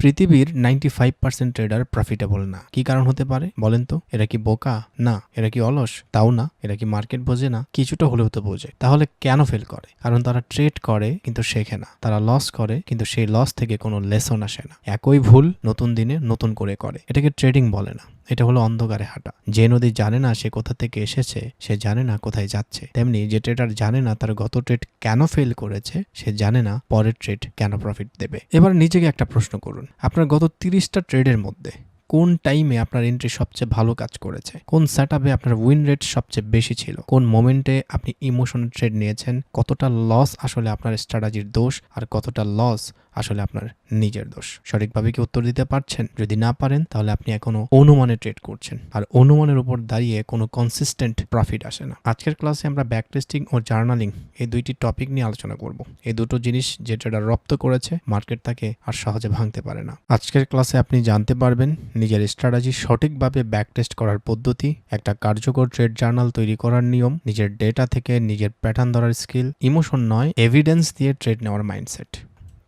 পৃথিবীর 95% tedder profitable না। কি কারণ হতে পারে বলেন তো? এরা কি বোকা? না। এরা কি অলস? তাও না। এরা কি মার্কেট বোঝে না? কিছুটা হলেও তো বোঝে। তাহলে কেন ফেল করে? কারণ তারা ট্রেড করে কিন্তু শেখে না। তারা লস করে কিন্তু সেই লস থেকে কোনো লেসন আসে না। একই ভুল নতুন দিনে নতুন করে করে। এটাকে ট্রেডিং বলে না। এটা হলো অন্ধকারে হাঁটা। যে নদী জানে না সে কোথা থেকে এসেছে, সে জানে না কোথায় যাচ্ছে। তেমনি যে ট্রেডার জানে না তার গত ট্রেড কেন ফেল করেছে, সে জানে না পরের ট্রেড কেন প্রফিট দেবে। এবার নিজেকে একটা প্রশ্ন করুন, আপনার গত 30টা ট্রেডের মধ্যে কোন টাইমে আপনার এন্ট্রি সবচেয়ে ভালো কাজ করেছে? কোন সেটআপে আপনার উইন রেট সবচেয়ে বেশি ছিল? কোন মোমেন্টে আপনি ইমোশনাল ট্রেড নিয়েছেন? কতটা লস আসলে আপনার স্ট্র্যাটেজির দোষ আর কতটা লস আসলে আপনার নিজের দোষ? সঠিকভাবে কি উত্তর দিতে পারছেন? যদি না পারেন তাহলে আপনি এখনো অনুমানে ট্রেড করছেন, আর অনুমানের উপর দাঁড়িয়ে কোনো কনসিস্টেন্ট প্রফিট আসে না। আজকের ক্লাসে আমরা ব্যাক টেস্টিং ও জার্নালিং এই দুইটি টপিক নিয়ে আলোচনা করব। এই দুটো জিনিস যে ট্রেডার রপ্ত করেছে মার্কেট তাকে আর সহজে ভাঙতে পারে না। আজকের ক্লাসে আপনি জানতে পারবেন নিজের স্ট্র্যাটেজি সঠিকভাবে ব্যাক টেস্ট করার পদ্ধতি, একটা কার্যকর ট্রেড জার্নাল তৈরি করার নিয়ম, নিজের ডেটা থেকে নিজের প্যাটার্ন ধরার স্কিল, ইমোশন নয় এভিডেন্স দিয়ে ট্রেড নেওয়ার মাইন্ডসেট।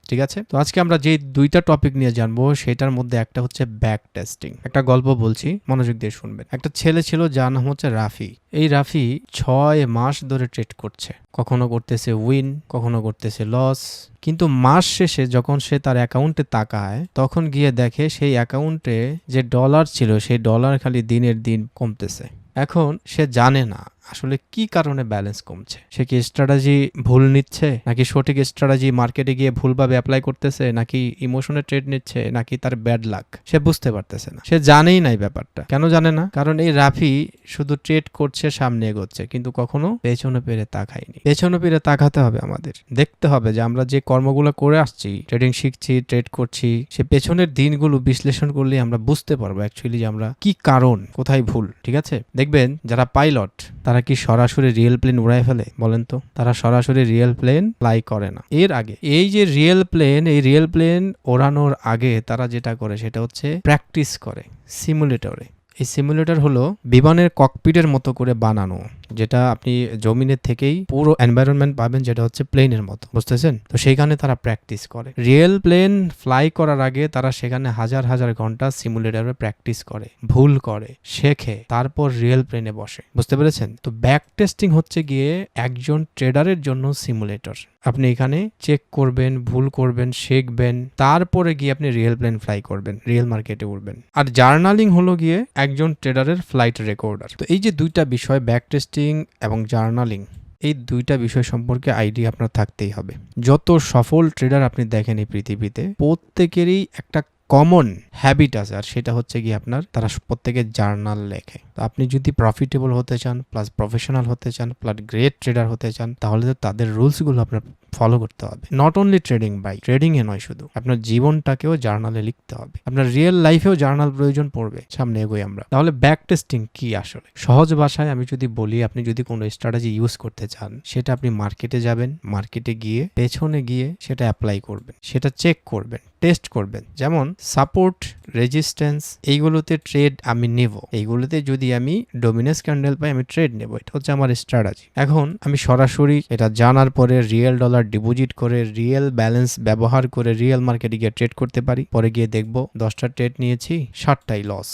ঠিক আছে, তো আজকে আমরা যে দুইটা টপিক নিয়ে জানবো সেটার মধ্যে একটা হচ্ছে ব্যাক টেস্টিং। একটা গল্প বলছি, মনোযোগ দিয়ে শুনবেন। একটা ছেলে ছিল যার নাম হচ্ছে রাফি। এই রাফি 6 মাস ধরে ট্রেড করছে। কখনো করতেছে উইন, কখনো করতেছে লস। কিন্তু মাস শেষে যখন সে তার অ্যাকাউন্টে তাকায় তখন গিয়ে দেখে সেই অ্যাকাউন্টে যে ডলার ছিল সেই ডলার খালি দিনের দিন কমতেছে। এখন সে জানে না আসলে কি কারণে ব্যালেন্স কমছে। সে কি স্ট্র্যাটেজি ভুল নিচ্ছে, নাকি সঠিক স্ট্র্যাটেজি মার্কেটে গিয়ে ভুলভাবে অ্যাপ্লাই করতেছে, নাকি ইমোশনে ট্রেড নিচ্ছে, নাকি তার ব্যাড লাক? সে বুঝতে পারতেছে না। সে জানেই না এই ব্যাপারটা। কেন জানে না? কারণ এই রাফি শুধু ট্রেড করছে, সামনে এগোচ্ছে, কিন্তু কখনো পেছনে ফিরে তাকায়নি। পেছনে ফিরে তাকাতে হবে আমাদের। দেখতে হবে যে আমরা যে কর্মগুলো করে আসছি, ট্রেডিং শিখছি, ট্রেড করছি, সে পেছনের দিনগুলো বিশ্লেষণ করলে আমরা বুঝতে পারবো অ্যাকচুয়ালি যে আমরা কি কারণ, কোথায় ভুল। ঠিক আছে, দেখবেন যারা পাইলট তারা কি সরাসরি রিয়েল প্লেন উড়ায় ফেলে বলেন তো? তারা সরাসরি রিয়েল প্লেন ফ্লাই করে না। এর আগে এই যে রিয়েল প্লেন ওড়ানোর আগে তারা যেটা করে সেটা হচ্ছে প্র্যাকটিস করে সিমুলেটরে। এই সিমুলেটর হলো বিমানের ককপিটের মতো করে বানানো, যেটা আপনি জমিনের থেকেই পুরো এনভায়রনমেন্ট পাবেন, যেটা হচ্ছে প্লেনের মতো, বুঝতেছেন? তো সেইখানে তারা প্র্যাকটিস করে। রিয়েল প্লেন ফ্লাই করার আগে তারা সেখানে হাজার হাজার ঘন্টা সিমুলেটরে প্র্যাকটিস করে, ভুল করে, শেখে, তারপর রিয়েল প্লেনে বসে। বুঝতে পেরেছেন? তো ব্যাক টেস্টিং হচ্ছে গিয়ে একজন ট্রেডারের জন্য সিমুলেটর। আপনি এখানে চেক করবেন, ভুল করবেন, শিখবেন, তারপরে গিয়ে আপনি রিয়েল প্লেন ফ্লাই করবেন, রিয়েল মার্কেটে উঠবেন। আর জার্নালিং হলো গিয়ে একজন ট্রেডারের ফ্লাইট রেকর্ডার। তো এই যে দুইটা বিষয়, ব্যাক টেস্টিং এবং জার্নালিং, এই দুইটা বিষয় সম্পর্কে আইডিয়া আপনার থাকতেই হবে। যত সফল ট্রেডার আপনি দেখেন এই পৃথিবীতে, প্রত্যেকেরই একটা কমন হ্যাবিট আছে, আর সেটা হচ্ছে কি আপনার তারা প্রত্যেকে জার্নাল লেখে। তো আপনি যদি প্রফিটেবল হতে চান, প্লাস প্রফেশনাল হতে চান, প্লাস গ্রেট ট্রেডার হতে চান, তাহলে তো তাদের রুলসগুলো আপনার ফলো করতে হবে। Not only trading by trading এ নয়, শুধু আপনার জীবনটাকেও জার্নালে লিখতে হবে। আপনার রিয়েল লাইফেও জার্নাল প্রয়োজন পড়বে। সামনে এগোই আমরা। তাহলে ব্যাক টেস্টিং কি আসলে? সহজ ভাষায় আমি যদি বলি, আপনি যদি কোনো স্ট্র্যাটেজি ইউজ করতে চান, সেটা আপনি মার্কেটে যাবেন, মার্কেটে গিয়ে পেছনে গিয়ে সেটা অ্যাপ্লাই করবেন, সেটা চেক করবেন, টেস্ট করবেন। যেমন সাপোর্ট, রেজিস্ট্যান্স, এইগুলোতে ট্রেড আমি নেব, এইগুলোতে যদি আমি ডমিনেন্স ক্যান্ডেল পাই আমি ট্রেড নেব। এটা হচ্ছে আমার স্ট্র্যাটেজি। এখন আমি সরাসরি এটা জানার পরে রিয়েল ডলার ডিপোজিট করে, রিয়েল ব্যালেন্স ব্যবহার করে রিয়েল মার্কেটে গিয়ে ট্রেড করতে পারি। পরে গিয়ে দেখব 10টা ট্রেড নিয়েছি, 7টাই লস।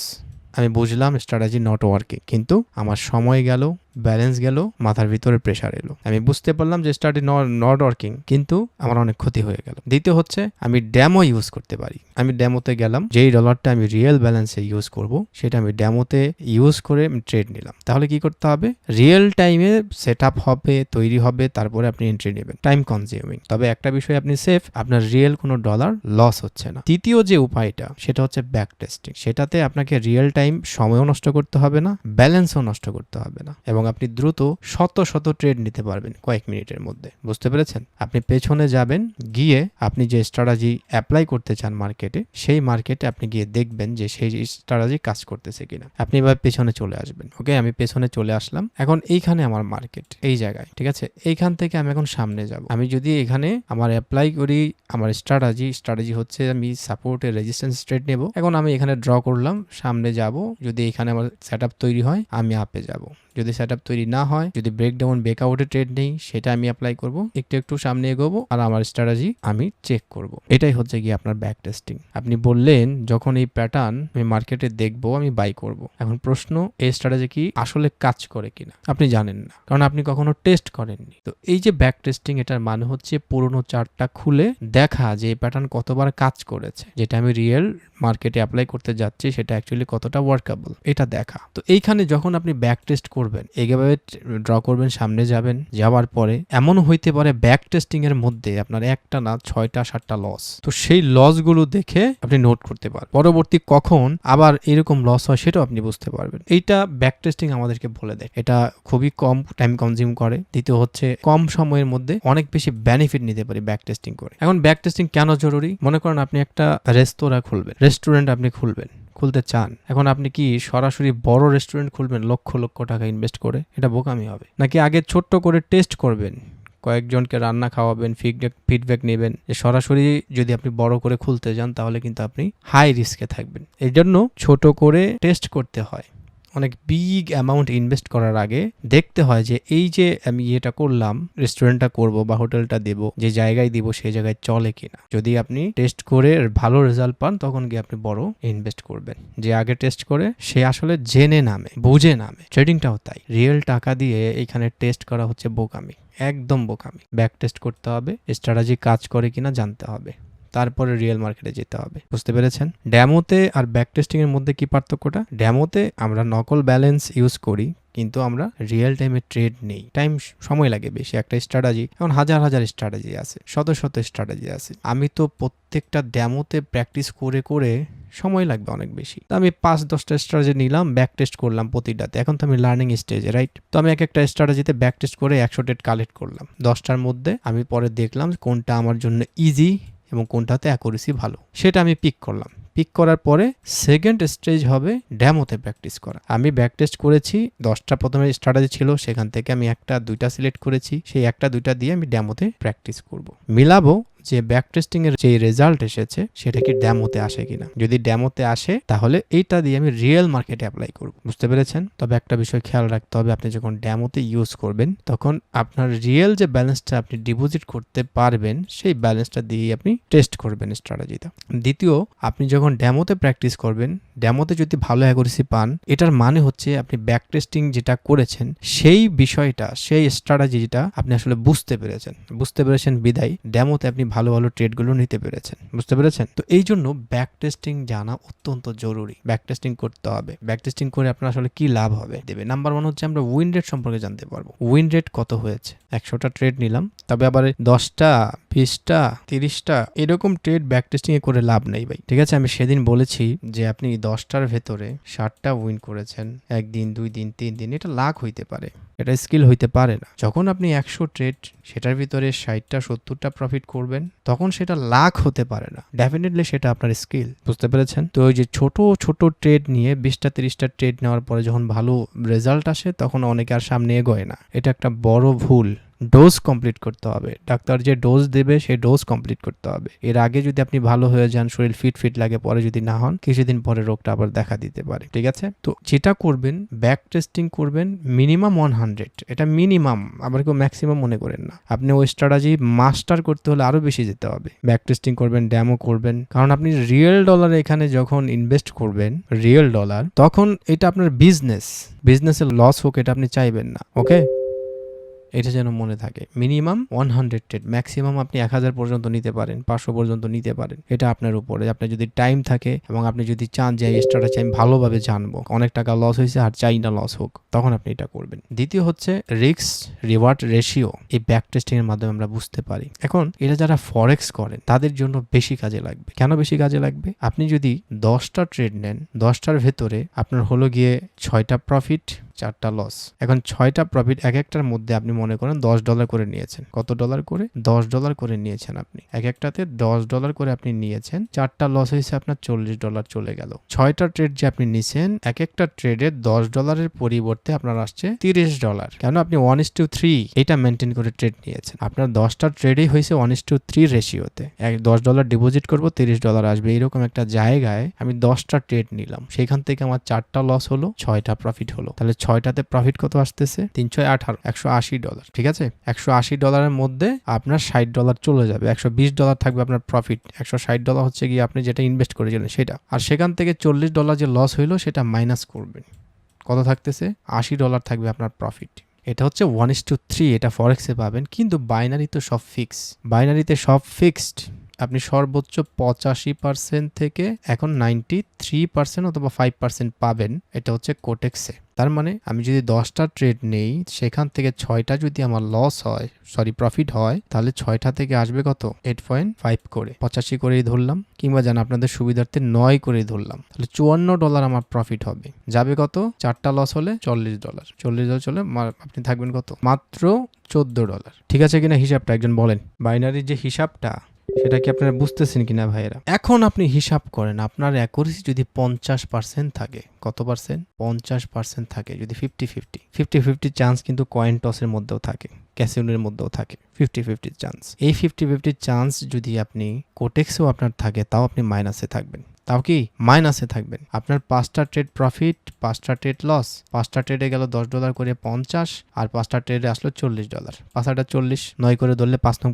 আমি বুঝলাম স্ট্র্যাটেজি নট ওয়ার্কিং, কিন্তু আমার সময় গেল, ব্যালেন্স গেল, মাথার ভিতরে প্রেশার এলো। আমি বুঝতে পারলাম যে স্ট্র্যাটেজি নট ওয়ার্কিং, কিন্তু আমার অনেক ক্ষতি হয়ে গেল। দ্বিতীয় হচ্ছে আমি ড্যামো ইউজ করতে পারি। আমি ড্যামোতে গেলাম, যেই ডলারটা আমি রিয়েল ব্যালেন্সে ইউজ করব সেটা আমি ড্যামোতে ইউজ করে আমি ট্রেড নিলাম। তাহলে কি করতে হবে? রিয়েল টাইমে সেট আপ হবে, তৈরি হবে, তারপরে আপনি এন্ট্রি নেবেন। টাইম কনজিউমিং, তবে একটা বিষয় আপনি সেফ, আপনার রিয়েল কোনো ডলার লস হচ্ছে না। তৃতীয় যে উপায়টা সেটা হচ্ছে ব্যাক টেস্টিং। সেটাতে আপনাকে রিয়েল টাইম সময়ও নষ্ট করতে হবে না, ব্যালেন্সও নষ্ট করতে হবে না, এবং আপনি দ্রুত শত শত ট্রেড নিতে পারবেন কয়েক মিনিটের মধ্যে। বুঝতে পেরেছেন? আপনি পেছনে যাবেন, গিয়ে আপনি যে স্ট্র্যাটেজি অ্যাপ্লাই করতে চান মার্কেটে, সেই মার্কেটে আপনি গিয়ে দেখবেন যে সেই স্ট্র্যাটেজি কাজ করতেছে কিনা। আপনি এবার পেছনে চলে আসবেন। ওকে, আমি পেছনে চলে আসলাম। এখন এইখানে আমার মার্কেট, এই জায়গায়, ঠিক আছে? এইখান থেকে আমি এখন সামনে যাব। আমি যদি এখানে আমার অ্যাপ্লাই করি আমার স্ট্র্যাটেজি হচ্ছে আমি সাপোর্টে রেজিস্ট্যান্স ট্রেড নেব। এখন আমি এখানে ড্র করলাম, সামনে যাব। যদি এখানে আমার সেট আপ তৈরি হয় আমি আপে যাব, যদি সেট সেটআপ তৈরি না হয়, যদি ব্রেকডাউন ব্রেকআউটে ট্রেড নেই, সেটা আমি অ্যাপ্লাই করব, একটু সামনে এগোবো আর আমার স্ট্র্যাটেজি আমি চেক করব। এটাই হচ্ছে গিয়ে আপনার ব্যাক টেস্টিং। আপনি বললেন যখন এই প্যাটার্ন আমি মার্কেটে দেখবো আমি বাই করব। এখন প্রশ্ন, এই স্ট্র্যাটেজি কি আসলে কাজ করে কিনা আপনি জানেন না, কারণ আপনি কখনো টেস্ট করেননি। তো এই যে ব্যাক টেস্টিং, এটার মানে হচ্ছে পুরোনো চার্টটা খুলে দেখা যে এই প্যাটার্ন কতবার কাজ করেছে, যেটা আমি রিয়েল মার্কেটে অ্যাপ্লাই করতে যাচ্ছি সেটা অ্যাকচুয়ালি কতটা ওয়ার্কেবল এটা দেখা। তো এইখানে যখন আপনি ব্যাক টেস্ট করবেন, এইভাবে ড্র করবেন, সামনে যাবেন, যাওয়ার পরে এমনও হইতে পারে ব্যাক টেস্টিং এর মধ্যে আপনার একটা না 6টা 7টা লস। তো সেই লসগুলো দেখে আপনি নোট করতে পারবেন, পরবর্তী কখন আবার এরকম লস হয় সেটাও আপনি বুঝতে পারবেন। এইটা ব্যাক টেস্টিং আমাদেরকে বলে দেয়। এটা খুবই কম টাইম কনজিউম করে, দ্বিতীয় হচ্ছে কম সময়ের মধ্যে অনেক বেশি বেনিফিট নিতে পারি ব্যাক টেস্টিং করে। এখন ব্যাক টেস্টিং কেন জরুরি? মনে করেন আপনি একটা রেস্তোরাঁ খুলবেন, রেস্টুরেন্ট আপনি খুলতে চান। এখন আপনি কি সরাসরি বড় রেস্টুরেন্ট খুলবেন লক্ষ লক্ষ টাকা ইনভেস্ট করে? এটা বোকামি হবে। নাকি আগে ছোট্ট করে টেস্ট করবেন, কয়েকজনকে রান্না খাওয়াবেন, ফিডব্যাক নেবেন, যে সরাসরি যদি আপনি বড় করে খুলতে যান তাহলে কিন্তু আপনি হাই রিস্কে থাকবেন। এই জন্য ছোট করে টেস্ট করতে হয়। অনেক বিগ অ্যামাউন্ট ইনভেস্ট করার আগে দেখতে হয় যে এই যে আমি এটা করলাম, রেস্টুরেন্টটা করব বা হোটেলটা দেব, যে জায়গায় দিব সেই জায়গায় চলে কিনা। যদি আপনি টেস্ট করে ভালো রেজাল্ট পান তখন গিয়ে আপনি বড় ইনভেস্ট করবেন। যে আগে টেস্ট করে সে আসলে জেনে নামে, বুঝে নামে। ট্রেডিংটাও তাই, রিয়েল টাকা দিয়ে এখানে টেস্ট করা হচ্ছে বোকামি, একদম বোকামি। ব্যাক টেস্ট করতে হবে, স্ট্র্যাটেজি কাজ করে কিনা জানতে হবে, তারপরে রিয়েল মার্কেটে যেতে হবে। বুঝতে পেরেছেন? ড্যামোতে আর ব্যাক টেস্টিং এর মধ্যে কি পার্থক্যটা? ড্যামোতে আমরা নকল ব্যালেন্স ইউজ করি, কিন্তু আমরা রিয়েল টাইমে ট্রেড নেই। সময় লাগে বেশি। একটা স্ট্র্যাটেজি, এখন হাজার হাজার স্ট্র্যাটেজি আছে, শত শত স্ট্র্যাটেজি আছে। আমি তো প্রত্যেকটা ড্যামোতে প্র্যাকটিস করে করে সময় লাগবে অনেক বেশি। তো আমি 5-10টা স্ট্র্যাটেজি নিলাম, ব্যাক টেস্ট করলাম প্রতিটাতে। এখন তো আমি লার্নিং স্টেজে, রাইট? তো আমি এক একটা স্ট্র্যাটেজিতে ব্যাক টেস্ট করে 100 ট্রেড কালেক্ট করলাম। 10টার মধ্যে আমি পরে দেখলাম কোনটা আমার জন্য ইজি এবং কোনটাতে অ্যাকুরেসি ভালো, সেটা আমি পিক করলাম। পিক করার পরে সেকেন্ড স্টেজ হবে ড্যামোতে প্র্যাকটিস করা। আমি ব্যাক টেস্ট করেছি, 10টা প্রথমে স্ট্র্যাটেজি ছিল, সেখান থেকে আমি 1-2টা সিলেক্ট করেছি, সেই 1-2টা দিয়ে আমি ড্যামোতে প্র্যাকটিস করব। মিলাবো যে ব্যাক টেস্টিং এর যে রেজাল্ট এসেছে সেটা কি ড্যামোতে আসে কিনা। যদি ড্যামোতে আসে তাহলে এইটা দিয়ে আমি রিয়েল মার্কেটে অ্যাপ্লাই করব। বুঝতে পেরেছেন? তবে একটা বিষয় খেয়াল রাখতে হবে, আপনি যখন ড্যামোতে ইউজ করবেন তখন আপনার রিয়েল যে ব্যালেন্সটা আপনি ডিপোজিট করতে পারবেন সেই ব্যালেন্সটা দিয়ে আপনি টেস্ট করবেন স্ট্র্যাটেজিটা। দ্বিতীয়, আপনি যখন ড্যামোতে প্র্যাকটিস করবেন, ড্যামোতে যদি ভালো অ্যাকুরেসি পান, এটার মানে হচ্ছে আপনি ব্যাক টেস্টিং যেটা করেছেন সেই বিষয়টা, সেই স্ট্র্যাটেজিটা আপনি আসলে বুঝতে পেরেছেন বিদায় ড্যামোতে আপনি ভালো ভালো ট্রেডগুলো নিতে পেরেছেন। বুঝতে পেরেছেন? তো এই জন্য ব্যাক টেস্টিং জানা অত্যন্ত জরুরি। ব্যাক টেস্টিং করতে হবে। ব্যাক টেস্টিং করে আপনার আসলে কি লাভ হবে দেবে। নাম্বার 1 হচ্ছে আমরা উইন রেট সম্পর্কে জানতে পারবো। উইন রেট কত হয়েছে। 100টা ট্রেড নিলাম, তবে আবার 10টা 20টা 30টা এরকম ট্রেড ব্যাক টেস্টিং এ করে লাভ নেই ভাই। ঠিক আছে? আমি সেদিন বলেছি যে আপনি 10টার ভেতরে 60টা উইন করেছেন, একদিন 2 দিন 3 দিন, এটা লাখ হইতে পারে, এটা স্কিল হইতে পারে না। যখন আপনি 100 ট্রেড, সেটার ভিতরে 60টা 70টা প্রফিট করবেন, তখন সেটা লাখ হতে পারে না। ডেফিনেটলি সেটা আপনার স্কিল। বুঝতে পেরেছেন? তো ওই যে ছোট ছোট ট্রেড নিয়ে 20টা 30টা ট্রেড নেওয়ার পরে যখন ভালো রেজাল্ট আসে তখন অনেকে আর সামনে এগোয় না। এটা একটা বড় ভুল। ডোজ কমপ্লিট করতে হবে। ডাক্তার যে ডোজ দেবে সেই ডোজ কমপ্লিট করতে হবে। এর আগে যদি আপনি ভালো হয়ে যান, শরীর ফিট লাগে, পরে যদি না হন, কিছুদিন পরে রোগটা আবার দেখা দিতে পারে। ঠিক আছে? তো যেটা করবেন, ব্যাক টেস্টিং করবেন মিনিমাম 100। এটা মিনিমাম, আবার কেউ ম্যাক্সিমাম মনে করেন না। আপনি ওই স্ট্র্যাটেজি মাস্টার করতে হলে আরো বেশি যেতে হবে। ব্যাক টেস্টিং করবেন, ড্যামো করবেন, কারণ আপনি রিয়েল ডলারে এখানে যখন ইনভেস্ট করবেন, রিয়েল ডলার, তখন এটা আপনার বিজনেসের লস হোক এটা আপনি চাইবেন না। ওকে? এটা যেন মনে থাকে। মিনিমাম 100 ট্রেড, ম্যাক্সিমাম আপনি 1000 পর্যন্ত নিতে পারেন, 500 পর্যন্ত নিতে পারেন। এটা আপনার উপরে। আপনার যদি টাইম থাকে এবং আপনি যদি চান যে এই স্ট্র্যাটেজি আমি ভালোভাবে জানবো, অনেক টাকা লস হয়েছে আর চাই না লস হোক, তখন আপনি এটা করবেন। দ্বিতীয় হচ্ছে রিস্ক রিওয়ার্ড রেশিও। এই ব্যাক টেস্টিং এর মাধ্যমে আমরা বুঝতে পারি। এখন এটা যারা ফরেক্স করেন তাদের জন্য বেশি কাজে লাগবে। কেন বেশি কাজে লাগবে? আপনি যদি 10টা ট্রেড নেন, 10টার ভেতরে আপনার হলো গিয়ে 6টা প্রফিট, 4টা লস। এখন 6টা প্রফিট, এক একটার মধ্যে আপনি মনে করেন $10 করে নিয়েছেন। কত ডলার করে? $10 করে নিয়েছেন আপনি। এক একটাতে $10 করে আপনি নিয়েছেন, 4টা লস হয়েছে, আপনার $40 চলে গেল। 6টা ট্রেড যে আপনি নিছেন, এক একটা ট্রেডে $10 পরিবর্তে আপনার আসছে $30। কেন? আপনি 1:3 এটা মেনটেন করে ট্রেড নিয়েছেন। আপনার 10টা ট্রেডেই হয়েছে 1:3 রেশিওতে। $10 ডিপোজিট করবো, $30 আসবে। এইরকম একটা জায়গায় আমি 10টা ট্রেড নিলাম, সেখান থেকে আমার 4টা লস হলো, 6টা প্রফিট হলো। তাহলে 6টাতে প্রফিট কত আসতেছে? 318, $180, ঠিক আছে? $180 মধ্যে আপনার $60 চলে যাবে, $120 থাকবে আপনার প্রফিট, $160 হচ্ছে গিয়ে আপনি যেটা ইনভেস্ট করেছিলেন সেটা। আর সেখান থেকে $40 যে লস হইলো সেটা মাইনাস করবেন, কত থাকতেছে? $80 থাকবে আপনার প্রফিট। এটা হচ্ছে 1:3, এটা ফরেক্সে পাবেন, কিন্তু বাইনারি তো সব ফিক্স, বাইনারিতে সব ফিক্সড। আপনি সর্বোচ্চ 85% থেকে এখন 93% অথবা 5% পাবেন, এটা হচ্ছে কোটেক্সে। তার মানে আমি যদি 10টা ট্রেড নেই, সেখান থেকে 6টা যদি আমার লস হয়, প্রফিট হয়, তাহলে 6টা থেকে আসবে কত? 8.5 করে, 85 করেই ধরলাম, কিংবা জান আপনাদের সুবিধার্থে 9 করেই ধরলাম, তাহলে $54 আমার প্রফিট হবে। যাবে কত? 4টা লস হলে $40, $40 চলে আপনি থাকবেন কত? মাত্র $14। ঠিক আছে কিনা হিসাবটা একজন বলেন? বাইনারির যে হিসাবটা সেটা কি আপনারা বুঝতেছেন কিনা ভাইয়েরা? এখন আপনি হিসাব করেন, আপনার অ্যাকুরেসি যদি 50% থাকে, কত পার্সেন্ট? 50% থাকে, যদি 50-50 চান্স কিন্তু কয়েন টসের মধ্যেও থাকে, ক্যাসিনোর মধ্যেও থাকে 50-50 চান্স। এই 50-50 চান্স যদি আপনি কোটেক্সেও আপনার থাকে, তাও আপনি মাইনাসে থাকবেন, তাও কি মাইনাসে থাকবেন। আপনার 5টা ট্রেড প্রফিট, 5টা ট্রেড লস, 5টা ট্রেডে গেল $10 করে 50, আর 5টা ট্রেডে আসলো $40, 5 40, 9 করে ধরলে 5 9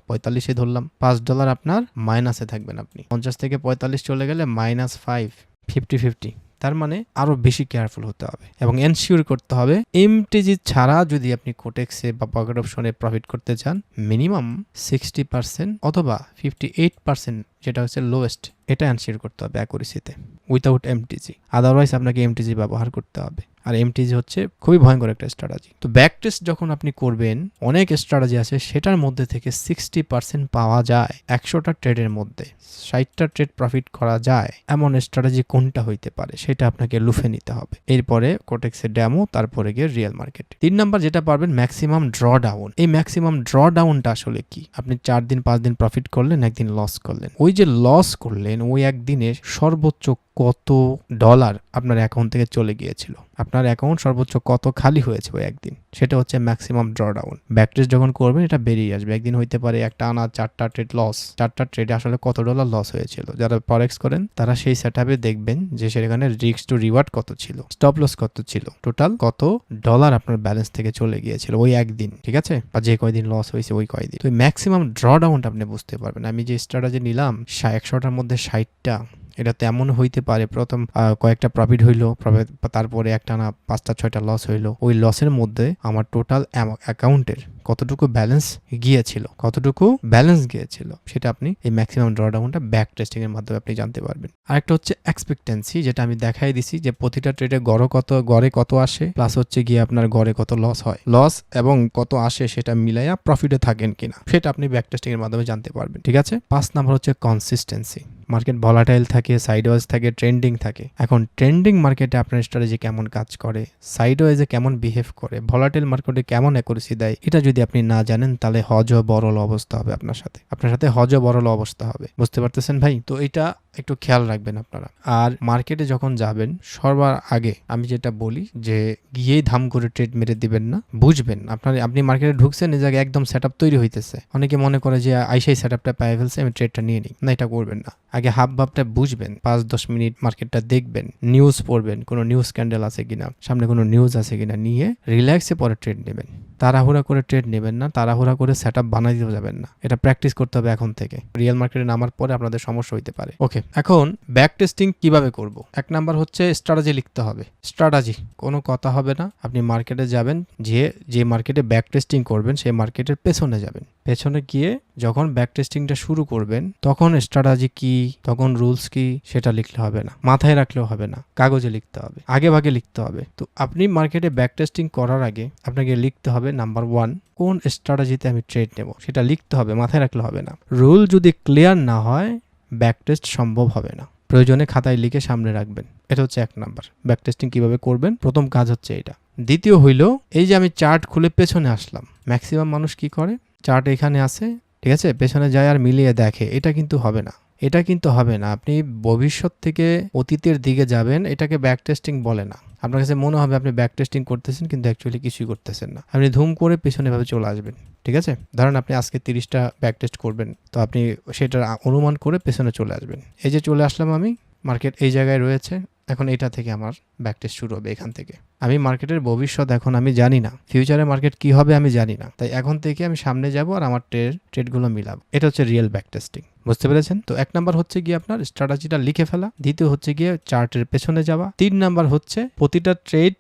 45 ধরলাম, $5 আপনার মাইনাসে থাকবেন আপনি। 50 থেকে 45 চলে গেলে -5, 50-50। তার মানে আরো বেশি কেয়ারফুল হতে হবে এবং এনশিওর করতে হবে এমটিজি ছাড়া যদি আপনি কোটেক্সে বা পকেট অপশনে প্রফিট করতে চান, মিনিমাম 60% অথবা 58%, যেটা হচ্ছে লোয়েস্ট, এটা এনশিওর করতে হবে অ্যাকুরেসিতে, উইথাউট এমটিজি। আদারওয়াইজ আপনাকে এমটিজি ব্যবহার করতে হবে, আর এমটিজি হচ্ছে খুবই ভয়ঙ্কর একটা স্ট্র্যাটেজি। তো ব্যাক টেস্ট যখন আপনি করবেন, অনেক স্ট্র্যাটেজি আছে, সেটার মধ্যে থেকে 60% পাওয়া যায় 100টা ট্রেডের মধ্যে, 60টা ট্রেড প্রফিট করা যায়, এমন স্ট্র্যাটেজি কোনটা হইতে পারে সেটা আপনাকে লুফে নিতে হবে। এরপরে কোটেক্সের ডেমো, তারপরে গিয়ে রিয়েল মার্কেট। 3 নাম্বার যেটা পারবেন, ম্যাক্সিমাম ড্র ডাউন। এই ম্যাক্সিমাম ড্র ডাউনটা আসলে কি? আপনি 4 দিন 5 দিন প্রফিট করলেন, একদিন লস করলেন, ওই যে লস করলেন ওই একদিনে সর্বোচ্চ কত ডলার আপনার অ্যাকাউন্ট থেকে চলে গিয়েছিল, আপনার অ্যাকাউন্ট সর্বোচ্চ কত খালি হয়েছে ওই একদিন, সেটা হচ্ছে ম্যাক্সিমাম ড্রডাউন। ব্যাকটেস্ট যখন করবেন এটা বেরিয়ে আসবে। একদিন হইতে পারে একটা আনা 4টা ট্রেড লস, 4টা ট্রেডে আসলে কত ডলার লস হয়েছিল। যারা ফরেক্স করেন তারা সেই সেটআপে দেখবেন যে সেখানে রিস্ক টু রিওয়ার্ড কত ছিল, স্টপ লস কত ছিল, টোটাল কত ডলার আপনার ব্যালেন্স থেকে চলে গিয়েছিল ওই একদিন, ঠিক আছে, বা যে কয়দিন লস হয়েছে ওই কয়দিন। তো ম্যাক্সিমাম ড্রডাউনটা আপনি বুঝতে পারবেন। আমি যে স্ট্র্যাটেজি নিলাম 100টার মধ্যে 60টা, এটা তেমন হইতে পারে প্রথম কয়েকটা প্রফিট হইলো, তারপরে একটা না 5টা 6টা লস হইলো, ওই লসের মধ্যে আমার টোটাল অ্যাকাউন্টের কতটুকু ব্যালেন্স গিয়েছিল সেটা আপনি এই ম্যাক্সিমাম ড্রডাউনটা ব্যাক টেস্টিং এর মাধ্যমে আপনি জানতে পারবেন। আরেকটা হচ্ছে এক্সপেক্টেন্সি, যেটা আমি দেখাই দিছি যে প্রতিটা ট্রেডে গড়ে কত আসে, প্লাস হচ্ছে গিয়ে আপনার গড়ে কত লস হয়, লস এবং কত আসে সেটা মিলাইয়া প্রফিটে থাকেন কিনা সেটা আপনি ব্যাক টেস্টিং এর মাধ্যমে জানতে পারবেন, ঠিক আছে। 5 নাম্বার হচ্ছে কনসিস্টেন্সি। মার্কেট ভলাটাইল থাকে, সাইডওয়েজ থাকে, ট্রেন্ডিং থাকে। এখন ট্রেন্ডিং মার্কেটে আপনার স্ট্র্যাটেজি কেমন কাজ করে, সাইডওয়েজে কেমন বিহেভ করে, ভলাটাইল মার্কেটে কেমন অ্যাকুরেসি দেয়, এটা যদি আপনি না জানেন তাহলে হজ বরল অবস্থা হবে আপনার সাথে হজ বরল অবস্থা হবে। বুঝতে পারতেছেন ভাই? তো এটা একটু খেয়াল রাখবেন আপনারা। আর মার্কেটে যখন যাবেন সবার আগে আমি যেটা বলি যে গিয়েই ধাম করে ট্রেড মেরে দিবেন না, বুঝবেন আপনি মার্কেটে ঢুকছেন, এই জায়গায় একদম সেটআপ তৈরি হইতেছে, অনেকে মনে করে যে আইসাই সেটআপটা পেয়ে ফেলছে, আমি ট্রেডটা নিয়ে নিই, না, এটা করবেন না। আগে হাফ ভাবটা বুঝবেন, 5-10 মিনিট মার্কেটটা দেখবেন, নিউজ পড়বেন, কোনো নিউজ স্ক্যান্ডাল আছে কিনা, সামনে কোনো নিউজ আছে কিনা, নিয়ে রিল্যাক্সে পরে ট্রেড নেবেন। তাড়াহুড়া করে ট্রেড নেবেন না, তাড়াহুড়া করে সেটআপ বানাই দিতে যাবেন না। এটা প্র্যাকটিস করতে হবে এখন থেকে। রিয়েল মার্কেটে নামার পরে আপনাদের সমস্যা হইতে পারে। ওকে, এখন ব্যাক টেস্টিং কিভাবে করব? 1 নাম্বার হচ্ছে স্ট্র্যাটেজি লিখতে হবে। স্ট্র্যাটেজি কোনো কথা হবে না। আপনি মার্কেটে যাবেন, যে মার্কেটে ব্যাক টেস্টিং করবেন সেই মার্কেটের পেছনে যাবেন, পেছনে গিয়ে যখন ব্যাক টেস্টিংটা শুরু করবেন তখন স্ট্র্যাটেজি কি, তখন রুলস কি, সেটা লিখলে হবে না, মাথায় রাখলেও হবে না, কাগজে লিখতে হবে, আগে ভাগে লিখতে হবে। তো আপনি মার্কেটে ব্যাক টেস্টিং করার আগে আপনাকে লিখতে হবে নাম্বার 1, কোন স্ট্র্যাটেজিতে আমি ট্রেড নেব সেটা লিখতে হবে, মাথায় রাখলে হবে না। রুল যদি ক্লিয়ার না হয় ব্যাক টেস্ট সম্ভব হবে না। প্রয়োজনে খাতায় লিখে সামনে রাখবেন। এটা হচ্ছে 1 নাম্বার। ব্যাক টেস্টিং কিভাবে করবেন, প্রথম কাজ হচ্ছে এটা। দ্বিতীয় হইল, এই যে আমি চার্ট খুলে পেছনে আসলাম, ম্যাক্সিমাম মানুষ কি করে, চার্ট এখানে আসে, ঠিক আছে, পেছনে যায় আর মিলিয়ে দেখে। এটা কিন্তু হবে না। আপনি ভবিষ্যৎ থেকে অতীতের দিকে যাবেন, এটাকে ব্যাক টেস্টিং বলে না। আপনার কাছে মনে হবে আপনি ব্যাক টেস্টিং করতেছেন, কিন্তু অ্যাকচুয়ালি কিছুই করতেছেন না। আপনি ধুম করে পেছনে ভাবে চলে আসবেন, ঠিক আছে। ধরেন আপনি আজকে 30টা ব্যাক টেস্ট করবেন, তো আপনি সেটার অনুমান করে পেছনে চলে আসবেন। এই যে চলে আসলাম আমি, মার্কেট এই জায়গায় রয়েছে, এখন এটা থেকে আমার ব্যাক টেস্ট শুরু হবে। এখান থেকে আমি মার্কেটের ভবিষ্যৎ এখন আমি জানি না, ফিউচারে মার্কেট কি হবে আমি জানি না, তাই এখন থেকে আমি সামনে যাব আর আমার ট্রেডগুলো মিলাবো। এটা হচ্ছে রিয়েল ব্যাক টেস্টিং। বুঝতে পেরেছেন? তো 1 নাম্বার হচ্ছে গিয়ে আপনার স্ট্র্যাটেজিটা লিখে ফেলা, দ্বিতীয় হচ্ছে গিয়ে চার্টের পেছনে যাওয়া, 3 নাম্বার হচ্ছে প্রতিটা ট্রেড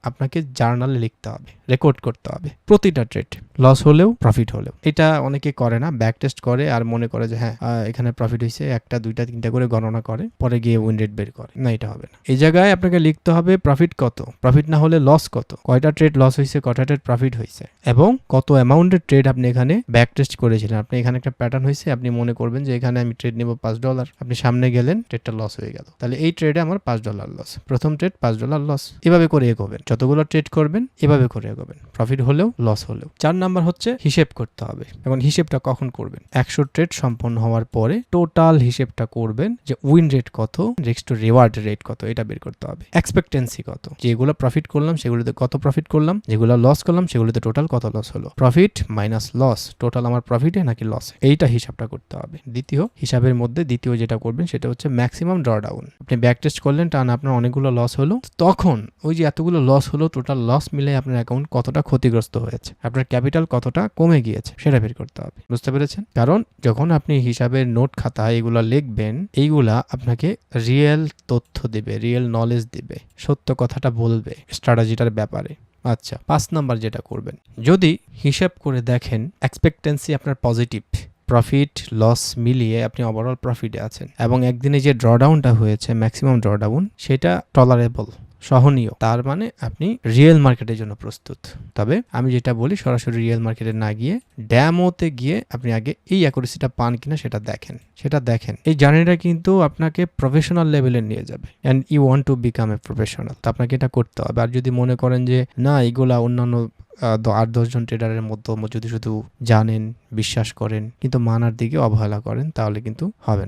আপনাকে জার্নালে লিখতে হবে, রেকর্ড করতে হবে প্রতিটা ট্রেড, লস হলেও প্রফিট হলেও। এটা অনেকে করে না, ব্যাক টেস্ট করে আর মনে করে যে হ্যাঁ এখানে প্রফিট হয়েছে, 1টা 2টা 3টা করে গণনা করে, পরে গিয়ে উইন রেট বের করে। না, এটা হবে না। এই জায়গায় আপনাকে লিখতে হবে প্রফিট কত, প্রফিট না হলে লস কত, কয়টা ট্রেড লস হয়েছে, কয়টা ট্রেড প্রফিট হয়েছে, এবং কত অ্যামাউন্টের ট্রেড আপনি এখানে ব্যাক টেস্ট করেছিলেন। আপনি এখানে একটা প্যাটার্ন হয়েছে, আপনি মনে করবেন যে এখানে আমি ট্রেড নেব $5, আপনি সামনে গেলেন, ট্রেডটা লস হয়ে গেল, তাহলে এই ট্রেডে আমার $5 লস, প্রথম ট্রেড $5 লস। এভাবে করে এগোবেন, যতগুলো ট্রেড করবেন এভাবে করে এগোবেন, প্রফিট হলেও লস হলেও। 4 নাম্বার হচ্ছে হিসেব করতে হবে। এখন হিসেবটা কখন করবেন? 100 ট্রেড সম্পন্ন হওয়ার পরে টোটাল হিসেবটা করবেন, যে উইন রেট কত, নেক্সট রিওয়ার্ড রেট কত, এটা বের করতে হবে। এক্সপেক্টেন্সি কত, যেগুলো প্রফিট করলাম সেগুলোতে কত প্রফিট করলাম, যেগুলো লস করলাম সেগুলোতে টোটাল কত লস হলো, প্রফিট মাইনাস লস, টোটাল আমার প্রফিটে নাকি লসে, এইটা হিসাবটা করতে হবে। দ্বিতীয় হিসাবের মধ্যে দ্বিতীয় যেটা করবেন সেটা হচ্ছে ম্যাক্সিমাম ড্রডাউন। আপনি ব্যাক টেস্ট করলেন, টান আপনার অনেকগুলো লস হলো, তখন ওই যে এতগুলো লস হলো, টোটাল লস মিলে আপনার অ্যাকাউন্ট কতটা ক্ষতিগ্রস্ত হয়েছে, আপনার ক্যাপিটাল কতটা কমে গিয়েছে, সেটা বের করতে হবে। বুঝতে পেরেছেন? কারণ যখন আপনি হিসাবের নোট খাতা এগুলা লিখবেন, এইগুলা আপনাকে রিয়েল তথ্য দিবে, রিয়েল নলেজ দিবে, সত্য কথাটা বলবে স্ট্র্যাটেজিটার ব্যাপারে। আচ্ছা, 5 নাম্বার যেটা করবেন, যদি হিসাব করে দেখেন এক্সপেক্টেন্সি আপনার পজিটিভ, প্রফিট লস মিলিয়ে আপনি ওভারঅল প্রফিটে আছেন, এবং একদিনে যে ড্রডাউনটা হয়েছে ম্যাক্সিমাম ড্রডাউন সেটা টলারেবল, সহনীয়, তার মানে আপনি রিয়েল মার্কেটের জন্য প্রস্তুত। তবে আমি যেটা বলি, সরাসরি রিয়েল মার্কেটে না গিয়ে ড্যামোতে গিয়ে আপনি আগে এই অ্যাকুরেসিটা পান কিনা সেটা দেখেন। এই জার্নিটা কিন্তু আপনাকে প্রফেশনাল লেভেলে নিয়ে যাবে, and you want to become a professional. তো আপনাকে এটা করতে হবে। আর যদি মনে করেন যে না, এগুলা অন্যান্য 8-10 জন ট্রেডারের মধ্যে যদি শুধু জানেন, বিশ্বাস করেন, কিন্তু মানার দিকে অবহেলা করেন, তাহলে কিন্তু হবে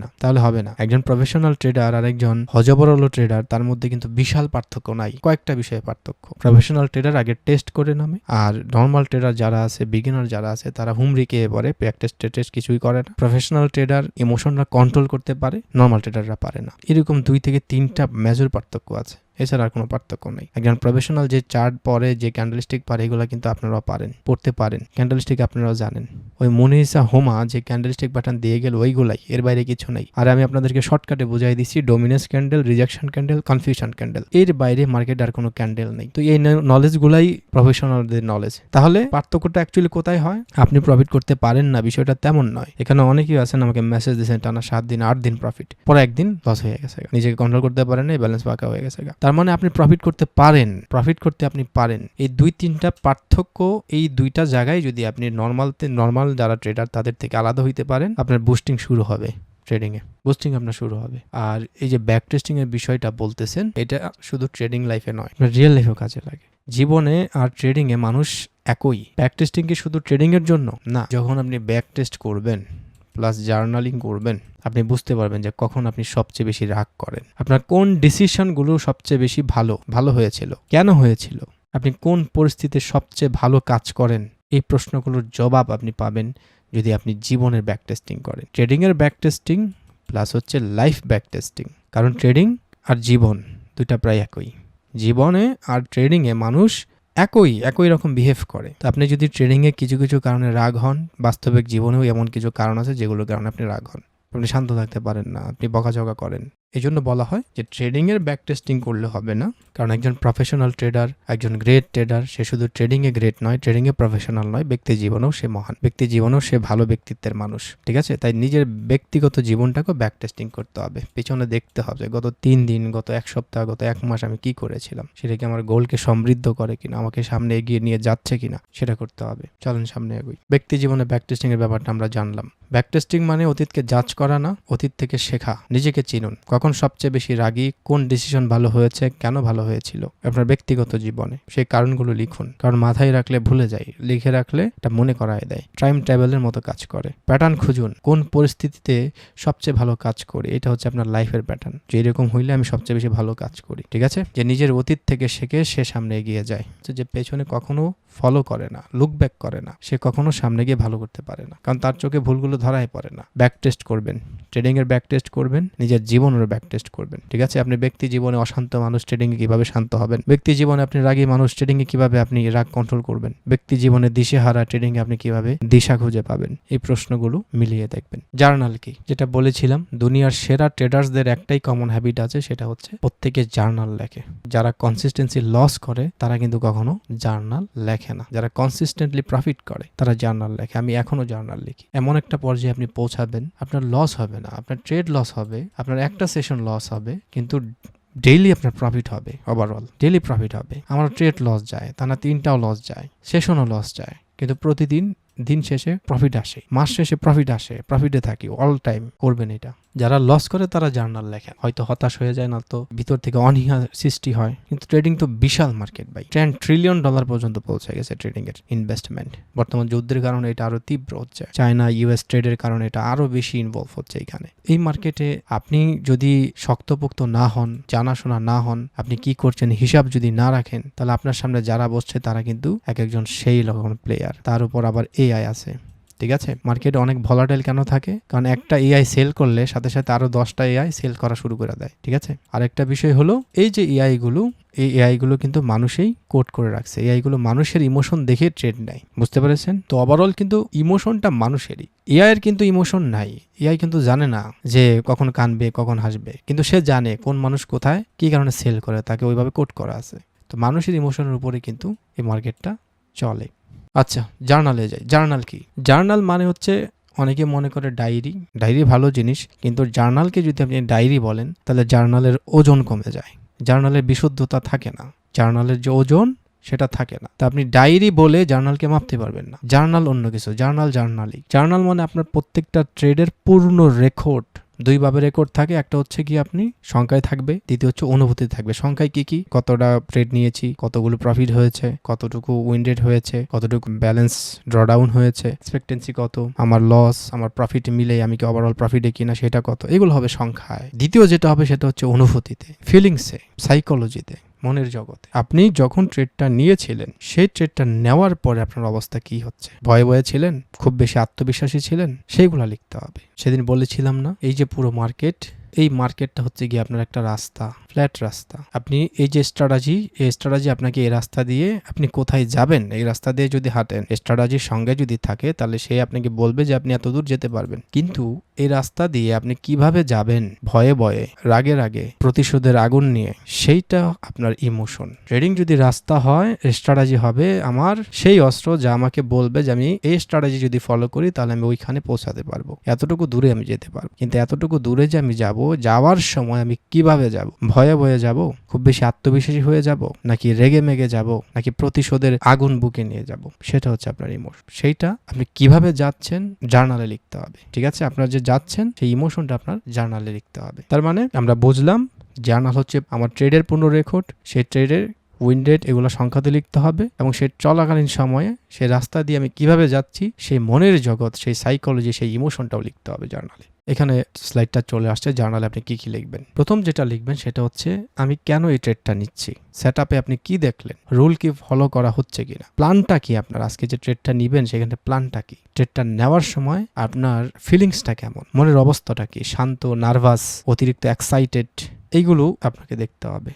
না। একজন প্রফেশনাল ট্রেডার আর একজন হজবরল ট্রেডার, তার মধ্যে কিন্তু বিশাল পার্থক্য নাই, কয়েকটা বিষয়ে পার্থক্য। প্রফেশনাল ট্রেডার আগে টেস্ট করে নামে, আর নর্মাল ট্রেডার যারা আছে, বিগিনার যারা আছে, তারা হুমড়িকে পরে প্র্যাকটিস টেস্ট কিছুই করে না। প্রফেশনাল ট্রেডার ইমোশনরা কন্ট্রোল করতে পারে, নর্মাল ট্রেডাররা পারে না। এরকম 2 থেকে 3টা মেজর পার্থক্য আছে, এছাড়া আর কোনো পার্থক্য নেই। একজন প্রফেশনাল যে চার্ট পরে, যে ক্যান্ডেলস্টিক পারে, এগুলো কিন্তু আপনারাও পারেন, পড়তে পারেন, ক্যান্ডেলস্টিক আপনারাও জানেন। ওই মনিসা হোমা যে ক্যান্ডেলস্টিক বাটন দিয়ে গেল, ওইগুলাই, এর বাইরে কিছু নেই। আর আমি আপনাদেরকে শর্টকাটে বুঝাই দিচ্ছি, dominance candle, rejection candle, confusion candle, এর বাইরে মার্কেট আর কোনো ক্যান্ডেল নেই। তো এই নলেজগুলাই প্রফেশনালদের নলেজ। তাহলে পার্থক্যটা অ্যাকচুয়ালি কোথায় হয়? আপনি প্রফিট করতে পারেন না, বিষয়টা তেমন নয়। এখানে অনেকেই আছেন আমাকে মেসেজ দিয়েছেন, টানা 7 দিন 8 দিন প্রফিট, পরে একদিন লস হয়ে গেছে, নিজেকে কন্ট্রোল করতে পারেন না, ব্যালেন্স ফাঁকা হয়ে গেছে। তার মানে আপনি প্রফিট করতে আপনি পারেন। এই 2-3টা পার্থক্য, এই 2টা জায়গায় যদি আপনি নর্মাল যারা ট্রেডার তাদের থেকে আলাদা হইতে পারেন, আপনার বুস্টিং শুরু হবে, ট্রেডিংয়ে বুস্টিং আপনার শুরু হবে। আর এই যে ব্যাক টেস্টিং এর বিষয়টা বলতেছেন, এটা শুধু ট্রেডিং লাইফে নয়, রিয়েল লাইফেও কাজে লাগে। জীবনে আর ট্রেডিং এ মানুষ একই। ব্যাক টেস্টিং কি শুধু ট্রেডিং এর জন্য না, যখন আপনি ব্যাক টেস্ট করবেন প্লাস জার্নালিং করবেন, আপনি বুঝতে পারবেন যে কখন আপনি সবচেয়ে বেশি রাগ করেন, আপনার কোন ডিসিশনগুলো সবচেয়ে বেশি ভালো হয়েছিল, কেন হয়েছিল, আপনি কোন পরিস্থিতিতে সবচেয়ে ভালো কাজ করেন। এই প্রশ্নগুলোর জবাব আপনি পাবেন যদি আপনি জীবনের ব্যাক টেস্টিং করেন। ট্রেডিংয়ের ব্যাক টেস্টিং প্লাস হচ্ছে লাইফ ব্যাক টেস্টিং, কারণ ট্রেডিং আর জীবন 2টা প্রায় একই। জীবনে আর ট্রেডিংয়ে মানুষ একই রকম বিহেভ করে। তো আপনি যদি ট্রেডিংয়ে কিছু কারণে রাগ হন, বাস্তবিক জীবনেও এমন কিছু কারণ আছে যেগুলোর কারণে আপনি রাগ হন, আপনি শান্ত থাকতে পারেন না, আপনি বকাঝকা করেন। এই জন্য বলা হয় যে ট্রেডিংয়ের ব্যাক টেস্টিং করলে হবে না, কারণ একজন প্রফেশনাল ট্রেডার, একজন গ্রেট ট্রেডার, সে শুধু ট্রেডিংয়ে গ্রেট নয়, ট্রেডিংয়ে প্রফেশনাল নয়, ব্যক্তি জীবনেও সে মহান, ব্যক্তি জীবনেও সে ভালো ব্যক্তিত্বের মানুষ। ঠিক আছে? তাই নিজের ব্যক্তিগত জীবনটাকেও ব্যাক টেস্টিং করতে হবে, পিছনে দেখতে হবে গত 3 দিন, গত 1 সপ্তাহ, গত 1 মাস আমি কি করেছিলাম, সেটা কি আমার গোলকে সমৃদ্ধ করে কিনা, আমাকে সামনে এগিয়ে নিয়ে যাচ্ছে কিনা, সেটা করতে হবে। চলেন সামনে এগোই। ব্যক্তি জীবনে ব্যাক টেস্টিং এর ব্যাপারটা আমরা জানলাম। ব্যাক টেস্টিং মানে অতীতকে জাজ করা না, অতীত থেকে শেখা, নিজেকে চিনুন, কখন সবচেয়ে বেশি রাগী, কোন ডিসিশন ভালো হয়েছে, কেন ভালো হয়েছিল আপনার ব্যক্তিগত জীবনে, সেই কারণগুলো লিখুন। কারণ মাথায় রাখলে ভুলে যাই, লিখে রাখলে এটা মনে করায় দেয়, টাইম টেবিলের মতো কাজ করে। প্যাটার্ন খুঁজুন, কোন পরিস্থিতিতে সবচেয়ে ভালো কাজ করি, এটা হচ্ছে আপনার লাইফের প্যাটার্ন, যে এরকম হইলে আমি সবচেয়ে বেশি ভালো কাজ করি। ঠিক আছে? যে নিজের অতীত থেকে শেখে সে সামনে এগিয়ে যায়, যে পেছনে কখনো ফলো করে না, লুক ব্যাক করে না, সে কখনো সামনে গিয়ে ভালো করতে পারে না, কারণ তার চোখে ভুলগুলো ধরাই পড়ে না। ব্যাক টেস্ট করবেন, ট্রেডিং এর ব্যাক টেস্ট করবেন, নিজের জীবনের ব্যাক টেস্ট করবেন। ঠিক আছে, আপনি ব্যক্তি জীবনে অশান্ত মানুষ, ট্রেডিং এ কিভাবে শান্ত হবেন? ব্যক্তি জীবনে আপনি রাগী মানুষ, ট্রেডিং এ কিভাবে আপনি রাগ কন্ট্রোল করবেন? ব্যক্তি জীবনে দিশেহারা, ট্রেডিং এ আপনি কিভাবে দিশা খুঁজে পাবেন? এই প্রশ্নগুলো মিলিয়ে দেখবেন। জার্নাল কি? যেটা বলেছিলাম, দুনিয়ার সেরা ট্রেডার্সদের একটাই কমন হ্যাবিট আছে, সেটা হচ্ছে প্রত্যেকে জার্নাল লেখে। যারা কনসিস্টেন্সি লস করে তারা কিন্তু কখনো জার্নাল লেখে না। যারা কনসিস্টেন্টলি প্রফিট করে তারা জার্নাল লেখে। আমি এখনো জার্নাল লিখি। এমন একটা পর্যায়ে আপনি পৌঁছাবেন, আপনার লস হবে না, আপনার ট্রেড লস হবে, আপনার একটা সেশন লস হবে, কিন্তু ডেইলি আপনার প্রফিট হবে। ওভারঅল ডেইলি প্রফিট হবে। আমার ট্রেড লস যায়, তা না 3টাও লস যায়, সেশনও লস যায়, কিন্তু প্রতিদিন দিন শেষে প্রফিট আসে, মাস শেষে প্রফিট আসে, প্রফিটে থাকি অল টাইম। করবেন এটা। যারা লস করে তারা জার্নাল লেখেন, হয়তো হতাশ হয়ে যায়, না তো ভিতর থেকে অনীহা সৃষ্টি হয়। কিন্তু ট্রেডিং তো বিশাল মার্কেট ভাই, $10 ট্রিলিয়ন পর্যন্ত পৌঁছে গেছে ট্রেডিং এর ইনভেস্টমেন্ট। বর্তমান যুদ্ধের কারণে এটা আরো তীব্র হচ্ছে, চায়না ইউএস ট্রেডের কারণে এটা আরো বেশি ইনভলভ হচ্ছে এখানে। এই মার্কেটে আপনি যদি শক্তপোক্ত না হন, জানাশোনা না হন, আপনি কি করছেন হিসাব যদি না রাখেন, তাহলে আপনার সামনে যারা বসছে তারা কিন্তু এক একজন সেই রকম প্লেয়ার। তার উপর আবার এআই আছে। ঠিক আছে, মার্কেটে অনেক ভলাটাইল কেন থাকে? কারণ একটা এআই সেল করলে সাথে সাথে আরো 10টা এআই সেল করা শুরু করে দেয়। ঠিক আছে, আরেকটা বিষয় হলো এই যে এআই গুলো কিন্তু মানুষই কোড করে রাখছে। এআই গুলো মানুষের ইমোশন দেখে ট্রেড নেয়, বুঝতে পেরেছেন তো? ওভারঅল কিন্তু ইমোশনটা মানুষেরই, এআই এর কিন্তু ইমোশন নাই। এআই কিন্তু জানে না যে কখন কানবে কখন হাসবে, কিন্তু সে জানে কোন মানুষ কোথায় কি কারণে সেল করে, তাকে ওইভাবে কোড করা আছে। তো মানুষের ইমোশনের উপরে কিন্তু এই মার্কেটটা চলে। আচ্ছা, জার্নালে যাই। জার্নাল কি? জার্নাল মানে হচ্ছে, অনেকে মনে করে ডায়েরি ভালো জিনিস, কিন্তু জার্নালকে যদি আপনি ডায়েরি বলেন তাহলে জার্নালের ওজন কমে যায়, জার্নালের বিশুদ্ধতা থাকে না, জার্নালের যে ওজন সেটা থাকে না। তা আপনি ডায়েরি বলে জার্নালকে মাপতে পারবেন না। জার্নাল অন্য কিছু, জার্নাল মানে আপনার প্রত্যেকটা ট্রেডের পূর্ণ রেকর্ড। দুইভাবে রেকর্ড থাকে, একটা হচ্ছে কি আপনি সংখ্যায় থাকবে, দ্বিতীয় হচ্ছে অনুভূতি থাকবে। সংখ্যায় কি কতটা ট্রেড নিয়েছি, কতগুলো প্রফিট হয়েছে, কতটুকু উইন রেট হয়েছে, কতটুকু ব্যালেন্স ড্রডাউন হয়েছে, এক্সপেক্টেন্সি কত, আমার লস আমার প্রফিট মিলে আমি কি ওভারঅল প্রফিটে কিনা সেটা কত, এগুলো হবে সংখ্যায়। দ্বিতীয় যেটা হবে সেটা হচ্ছে অনুভূতিতে, ফিলিংসে, সাইকোলজিতে, মনের জগতে। আপনি যখন ট্রেডটা নিয়েছিলেন, সেই ট্রেডটা নেওয়ার পরে আপনার অবস্থা কি হচ্ছে? ভয়ে ছিলেন, খুব বেশি আত্মবিশ্বাসী ছিলেন, সেইগুলো লিখতে হবে। সেদিন বলেছিলাম না, এই যে পুরো মার্কেট, এই মার্কেটটা হচ্ছে গিয়ে আপনার একটা রাস্তা, ফ্ল্যাট রাস্তা। আপনি এই যে স্ট্র্যাটেজি আপনাকে এই রাস্তা দিয়ে আপনি কোথায় যাবেন, এই রাস্তা দিয়ে যদি হাঁটেন, স্ট্র্যাটেজির সঙ্গে যদি থাকে, তাহলে সে আপনাকে বলবে যে আপনি এত দূর যেতে পারবেন। কিন্তু এই রাস্তা দিয়ে আপনি কিভাবে যাবেন, ভয়ে রাগে প্রতিশোধের আগুন নিয়ে, সেইটা আপনার ইমোশন। ট্রেডিং যদি রাস্তা হয়, স্ট্র্যাটেজি হবে আমার সেই অস্ত্র যা আমাকে বলবে যে আমি এই স্ট্র্যাটেজি যদি ফলো করি তাহলে আমি ওইখানে পৌঁছাতে পারবো, এতটুকু দূরে আমি যেতে পারবো। কিন্তু এতটুকু দূরে যে আমি যাব, যাওয়ার সময় আমি কিভাবে যাব? ভয়ে যাব, খুব বেশি আত্মবিশ্বাসী হয়ে যাব, নাকি রেগে মেগে যাব, নাকি প্রতিশোধের আগুন বুকে নিয়ে যাব? সেটা হচ্ছে আপনার ইমোশন। সেইটা আপনি কিভাবে যাচ্ছেন জার্নালে লিখতে হবে। ঠিক আছে, আপনার যে যাচ্ছেন সেই ইমোশনটা আপনার জার্নালে লিখতে হবে। তার মানে আমরা বুঝলাম, জার্নাল হচ্ছে আমার ট্রেডের পূর্ণ রেকর্ড, সেই ট্রেডের উইন রেট এগুলো সংখ্যাতে লিখতে হবে, এবং সেই চলাকালীন সময়ে সেই রাস্তা দিয়ে আমি কিভাবে যাচ্ছি সেই মনের জগৎ, সেই সাইকোলজি, সেই ইমোশনটাও লিখতে হবে জার্নালে। এখানে স্লাইডটা চলে আসছে, জার্নালে আপনি কি লিখবেন। প্রথম যেটা লিখবেন সেটা হচ্ছে আমি কেন এই ট্রেডটা নিচ্ছি, সেটআপে আপনি কি দেখলেন, রুল কি ফলো করা হচ্ছে কিনা, প্ল্যানটা কি আপনার, আজকে যে ট্রেডটা নিবেন সেখানে প্ল্যানটা কি, ট্রেডটা নেওয়ার সময় আপনার ফিলিংসটা কেমন, মনের অবস্থাটা কি, শান্ত, নার্ভাস, অতিরিক্ত এক্সাইটেড, এইগুলো আপনাকে দেখতে হবে।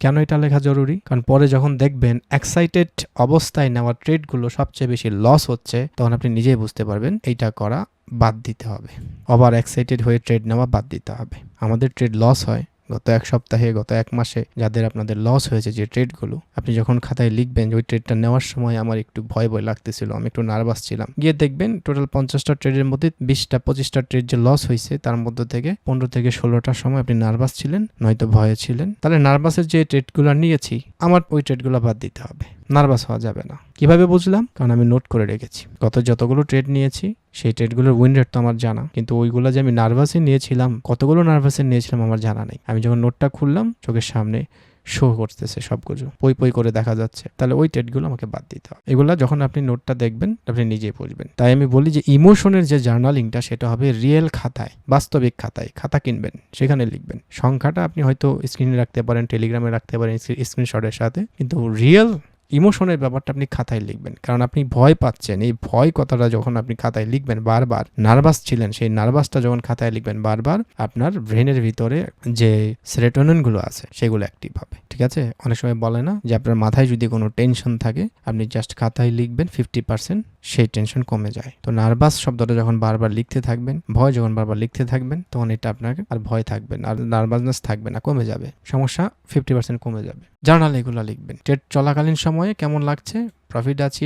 কেন এটা লেখা জরুরি? কারণ পরে যখন দেখবেন এক্সাইটেড অবস্থায় নেওয়া ট্রেডগুলো সবচেয়ে বেশি লস হচ্ছে, তখন আপনি নিজেই বুঝতে পারবেন এইটা করা বাদ দিতে হবে। ওভার এক্সাইটেড হয়ে ট্রেড নেওয়া বাদ দিতে হবে। আমাদের ট্রেড লস হয় গত এক সপ্তাহে, গত এক মাসে যাদের আপনাদের লস হয়েছে যে ট্রেডগুলো, আপনি যখন খাতায় লিখবেন যে ওই ট্রেডটা নেওয়ার সময় আমার একটু ভয় লাগতেছিল, আমি একটু নার্ভাস ছিলাম, গিয়ে দেখবেন টোটাল 50টা ট্রেডের মধ্যে 20টা-25টা ট্রেড যে লস হয়েছে তার মধ্যে থেকে 15 থেকে 16টার সময় আপনি নার্ভাস ছিলেন, নয়তো ভয়ে ছিলেন। তাহলে নার্ভাসের যে ট্রেডগুলো নিয়েছি, আমার ওই ট্রেডগুলো বাদ দিতে হবে, নার্ভাস হওয়া যাবে না। কিভাবে বুঝলাম? কারণ আমি নোট করে রেখেছি গত যতগুলো ট্রেড নিয়েছি, সেই ট্রেডগুলোর উইন রেট তো আমার জানা, কিন্তু ওইগুলো যে আমি নার্ভাসে নিয়েছিলাম, কতগুলো নার্ভাসে নিয়েছিলাম আমার জানা নেই। আমি যখন নোটটা খুললাম, চোখের সামনে শো করতেছে সবগুলো, পই করে দেখা যাচ্ছে, তাহলে ওই ট্রেডগুলো আমাকে বাদ দিতে হবে। এগুলা যখন আপনি নোটটা দেখবেন আপনি নিজেই বুঝবেন। তাই আমি বলি যে ইমোশনের যে জার্নালিংটা সেটা হবে রিয়েল খাতায়, বাস্তবিক খাতায়। খাতা কিনবেন, সেখানে লিখবেন। সংখ্যাটা আপনি হয়তো স্ক্রিনে রাখতে পারেন, টেলিগ্রামে রাখতে পারেন স্ক্রিনশটের সাথে, কিন্তু রিয়েল ইমোশনের ব্যাপারটা আপনি খাতায় লিখবেন, কারণ আপনি ভয় পাচ্ছেন। এই ভয় কথাটা যখন আপনি খাতায় লিখবেন বারবার, নার্ভাস ছিলেন, সেই নার্ভাসটা যখন খাতায় লিখবেন বারবার, আপনার ব্রেনের ভিতরে যে সেরোটোনিনগুলো আছে সেগুলো অ্যাক্টিভ হবে। ঠিক আছে, অনেক সময় বলে না যে আপনার মাথায় যদি কোনো টেনশন থাকে, আপনি জাস্ট খাতায় লিখবেন 50%, সেই টেনশন কমে যায়। তো নার্ভাস শব্দটা যখন বারবার লিখতে থাকবেন, ভয় যখন বারবার লিখতে থাকবেন, তখন এটা আপনাকে আর ভয় থাকবে না, আর নার্ভাসনেস থাকবে না, কমে যাবে, সমস্যা 50% কমে যাবে। জার্নাল এগুলো লিখবেন। ট্রেড চলাকালীন সময়ে কেমন লাগছে, প্রফিট আছি,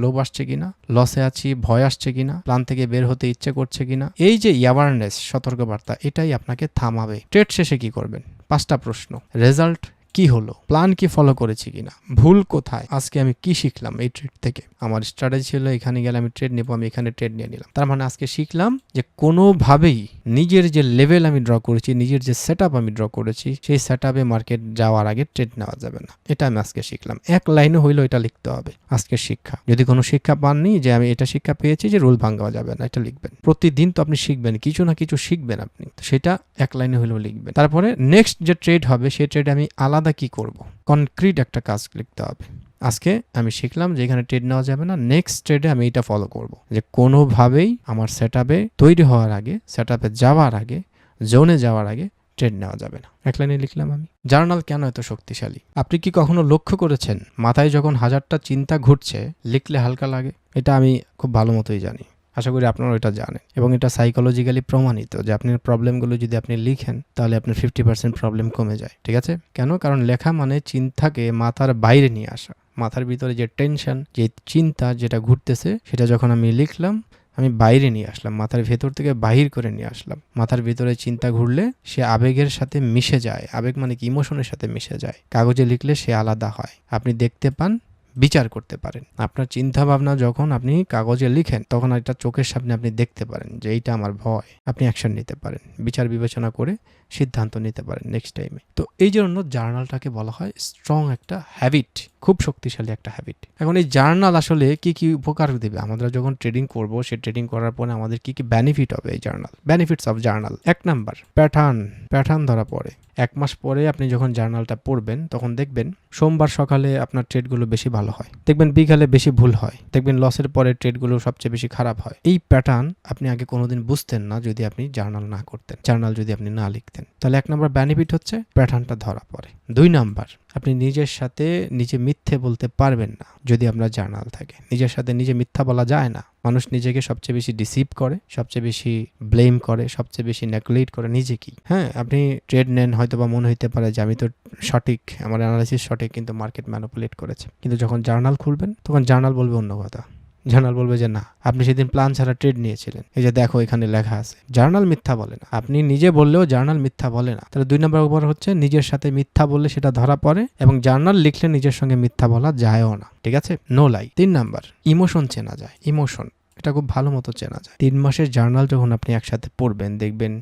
লোভ আসছে কিনা, লসে আছি, ভয় আসছে কিনা, প্ল্যান থেকে বের হতে ইচ্ছে করছে কিনা, এই যে অ্যাওয়ারনেস, সতর্কবার্তা, এটাই আপনাকে থামাবে। ট্রেড শেষে কি করবেন? 5টা প্রশ্ন। রেজাল্ট কি হলো, প্ল্যান কি ফলো করেছি কিনা, ভুল কোথায়, আজকে আমি কি শিখলাম এই ট্রেড থেকে, আমার স্ট্র্যাটেজি ছিল এখানে গেলে আমি ট্রেড নেবো, আমি এখানে ট্রেড নিয়ে নিলাম। তার মানে আজকে শিখলাম যে কোনোভাবেই নিজের যে লেভেল আমি ড্র করেছি, নিজের যে সেট আমি ড্র করেছি, সেই সেট মার্কেট যাওয়ার আগে ট্রেড নেওয়া যাবে না। এটা আমি আজকে শিখলাম। এক লাইনে হইলেও এটা লিখতে হবে, আজকের শিক্ষা। যদি কোনো শিক্ষা পাননি যে আমি এটা শিক্ষা পেয়েছি যে রুল ভাঙা যাবে না, এটা লিখবেন। প্রতিদিন তো আপনি শিখবেন, কিছু না কিছু শিখবেন আপনি, তো সেটা এক লাইনে হইলেও লিখবেন। তারপরে নেক্সট যে ট্রেড হবে, সেই ট্রেডে আমি আলাদা কি করব, কনক্রিট একটা কাজ লিখতে হবে। আজকে আমি শিখলাম যে এখানে ট্রেড নেওয়া যাবে না, নেক্সট ট্রেডে আমি এটা ফলো করব, যে কোনোভাবেই আমার সেটআপে তৈরি হওয়ার আগে, সেটআপে যাওয়ার আগে, জোনে যাওয়ার আগে ট্রেড নেওয়া যাবে না। এক লাইনে লিখলাম আমি। জার্নাল কেন এত শক্তিশালী? আপনি কি কখনো লক্ষ্য করেছেন মাথায় যখন 1000টা চিন্তা ঘুরছে, লিখলে হালকা লাগে? এটা আমি খুব ভালো মতোই জানি, আশা করি আপনারা এটা জানেন, এবং এটা সাইকোলজিক্যালি প্রমাণিত যে আপনার প্রবলেমগুলো যদি আপনি লিখেন, তাহলে আপনার 50% প্রবলেম কমে যায়। ঠিক আছে, কেন? কারণ লেখা মানে চিন্তাকে মাথার বাইরে নিয়ে আসা। মাথার ভিতরে যে টেনশন, যে চিন্তা যেটা ঘুরতেছে, সেটা যখন আমি লিখলাম, আমি বাইরে নিয়ে আসলাম, মাথার ভেতর থেকে বাহির করে নিয়ে আসলাম। মাথার ভিতরে চিন্তা ঘুরলে সে আবেগের সাথে মিশে যায়। আবেগ মানে কি? ইমোশনের সাথে মিশে যায়। কাগজে লিখলে সে আলাদা হয়, আপনি দেখতে পান, বিচার করতে পারেন। আপনার চিন্তা ভাবনা যখন আপনি কাগজে লিখেন, তখন একটা চোখের সামনে আপনি দেখতে পারেন যে এইটা আমার ভয়, আপনি অ্যাকশন নিতে পারেন, বিচার বিবেচনা করে সিদ্ধান্ত নিতে পারেন নেক্সট টাইমে। তো এই জন্য জার্নালটাকে বলা হয় স্ট্রং একটা হ্যাবিট, খুব শক্তিশালী একটা হ্যাবিট। এখন এই জার্নাল আসলে কি কি উপকার দেবে? আমরা যখন ট্রেডিং করব, সে ট্রেডিং করার পরে আমাদের কি কি বেনিফিট হবে এই journal? Benefits of journal: 1 number, pattern ধরা পড়ে। 1 মাস পরে আপনি যখন জার্নালটা পড়বেন, তখন দেখবেন সোমবার সকালে আপনার ট্রেডগুলো বেশি ভালো হয়, দেখবেন বিকালে বেশি ভুল হয়, দেখবেন লসের পরে ট্রেডগুলো সবচেয়ে বেশি খারাপ হয়। এই প্যাটার্ন আপনি আগে কোনোদিন বুঝতেন না যদি আপনি জার্নাল না করতেন, জার্নাল যদি আপনি না লিখতেন। তাহলে 1 নাম্বার বেনিফিট হচ্ছে প্যাটার্নটা ধরা পড়ে। 2 নাম্বার, আপনি নিজের সাথে নিজে মিথ্যে বলতে পারবেন না যদি আপনার জার্নাল থাকে। নিজের সাথে নিজে মিথ্যা বলা যায় না। মানুষ নিজেকে সবচেয়ে বেশি ডিসিভ করে, সবচেয়ে বেশি ব্লেম করে, সবচেয়ে বেশি নেগলেক্ট করে নিজেকেই। হ্যাঁ, আপনি ট্রেড নেন, হয়তো বা মনে হইতে পারে যে আমি তো সঠিক, আমার অ্যানালাইসিস সঠিক, কিন্তু মার্কেট ম্যানিপুলেট করেছে। কিন্তু যখন জার্নাল খুলবেন, তখন জার্নাল বলবে অন্য কথা। জার্নাল বলবে যে না, আপনি সেদিন প্ল্যান ছাড়া ট্রেড নিয়েছিলেন, এই যে দেখো এখানে লেখা আছে। জার্নাল মিথ্যা বলে না। আপনি নিজে বললেও জার্নাল মিথ্যা বলে না। তাহলে 2 নম্বর উপর হচ্ছে নিজের সাথে মিথ্যা বললে সেটা ধরা পড়ে, এবং জার্নাল লিখলে নিজের সঙ্গে মিথ্যা বলা যায়ও না। ঠিক আছে, নো লাই। 3 নাম্বার, ইমোশন চেনা যায়। ইমোশন এটা খুব ভালো মতো চেনা যায়। 3 মাসের জার্নাল যখন আপনি একসাথে পড়বেন, দেখবেন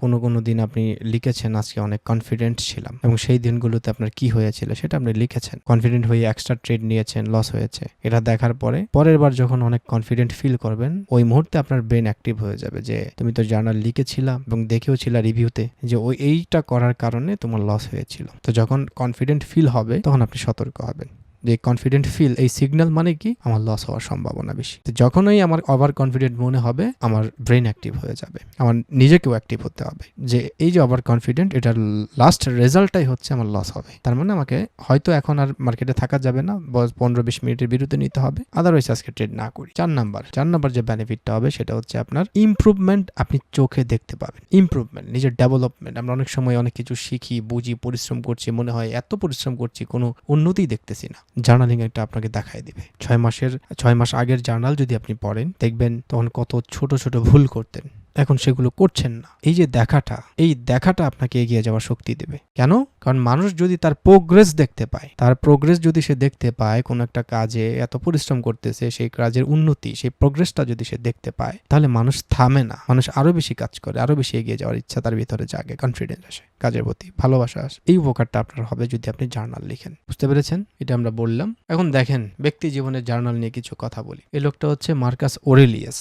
কোনো দিন আপনি লিখেছেন আজকে অনেক কনফিডেন্ট ছিলাম, এবং সেই দিনগুলোতে আপনার কি হয়েছিল সেটা আপনি লিখেছেন। কনফিডেন্ট হয়ে এক্সট্রা ট্রেড নিয়েছেন, লস হয়েছে। এটা দেখার পরে পরের বার যখন অনেক কনফিডেন্ট ফিল করবেন, ওই মুহূর্তে আপনার ব্রেন অ্যাক্টিভ হয়ে যাবে যে তুমি তো জার্নাল লিখেছিলা এবং দেখেও ছিলা রিভিউতে যে এইটা করার কারণে তোমার লস হয়েছিল। তো যখন কনফিডেন্ট ফিল হবে, তখন আপনি সতর্ক হবেন যে কনফিডেন্ট ফিল, এই সিগন্যাল মানে কি? আমার লস হওয়ার সম্ভাবনা বেশি। তো যখনই আমার ওভার কনফিডেন্ট মনে হবে, আমার ব্রেন অ্যাক্টিভ হয়ে যাবে, আমার নিজেকেও অ্যাক্টিভ হতে হবে যে এই যে ওভার কনফিডেন্ট, এটার লাস্ট রেজাল্টটাই হচ্ছে আমার লস হবে। তার মানে আমাকে হয়তো এখন আর মার্কেটে থাকা যাবে না, 15-20 মিনিটের বিরতি নিতে হবে, আদারওয়াইজ আজকে ট্রেড না করি। 4 নাম্বার যে বেনিফিটটা হবে সেটা হচ্ছে আপনার ইমপ্রুভমেন্ট আপনি চোখে দেখতে পাবেন। ইমপ্রুভমেন্ট, নিজের ডেভেলপমেন্ট। আমরা অনেক সময় অনেক কিছু শিখি, বুঝি, পরিশ্রম করছি, মনে হয় এত পরিশ্রম করছি, কোনো উন্নতিই দেখতেছি না। জার্নালিং একটা আপনাকে দেখায় দিবে। 6 মাস আগের জার্নাল যদি আপনি পড়েন, দেখবেন তখন কত ছোট ছোট ভুল করতেন, এখন সেগুলো করছেন না। এই যে দেখাটা আপনাকে এগিয়ে যাওয়ার শক্তি দেবে। কেন? কারণ মানুষ যদি তার প্রোগ্রেস দেখতে পায়, যদি সে দেখতে পায় কোন একটা কাজে এত পরিশ্রম করতেছে, সেই কাজের উন্নতি, সেই প্রোগ্রেসটা যদি সে দেখতে পায়, তাহলে মানুষ থামে না, মানুষ আরো বেশি কাজ করে, আরো বেশি এগিয়ে যাওয়ার ইচ্ছা তার ভিতরে জাগে, কনফিডেন্স আসে, কাজের প্রতি ভালোবাসা আসে। এই উপকারটা আপনার হবে যদি আপনি জার্নাল লিখেন। বুঝতে পেরেছেন? এটা আমরা বললাম। এখন দেখেন ব্যক্তি জীবনের জার্নাল নিয়ে কিছু কথা বলি। এই লোকটা হচ্ছে মার্কাস অরেলিয়াস,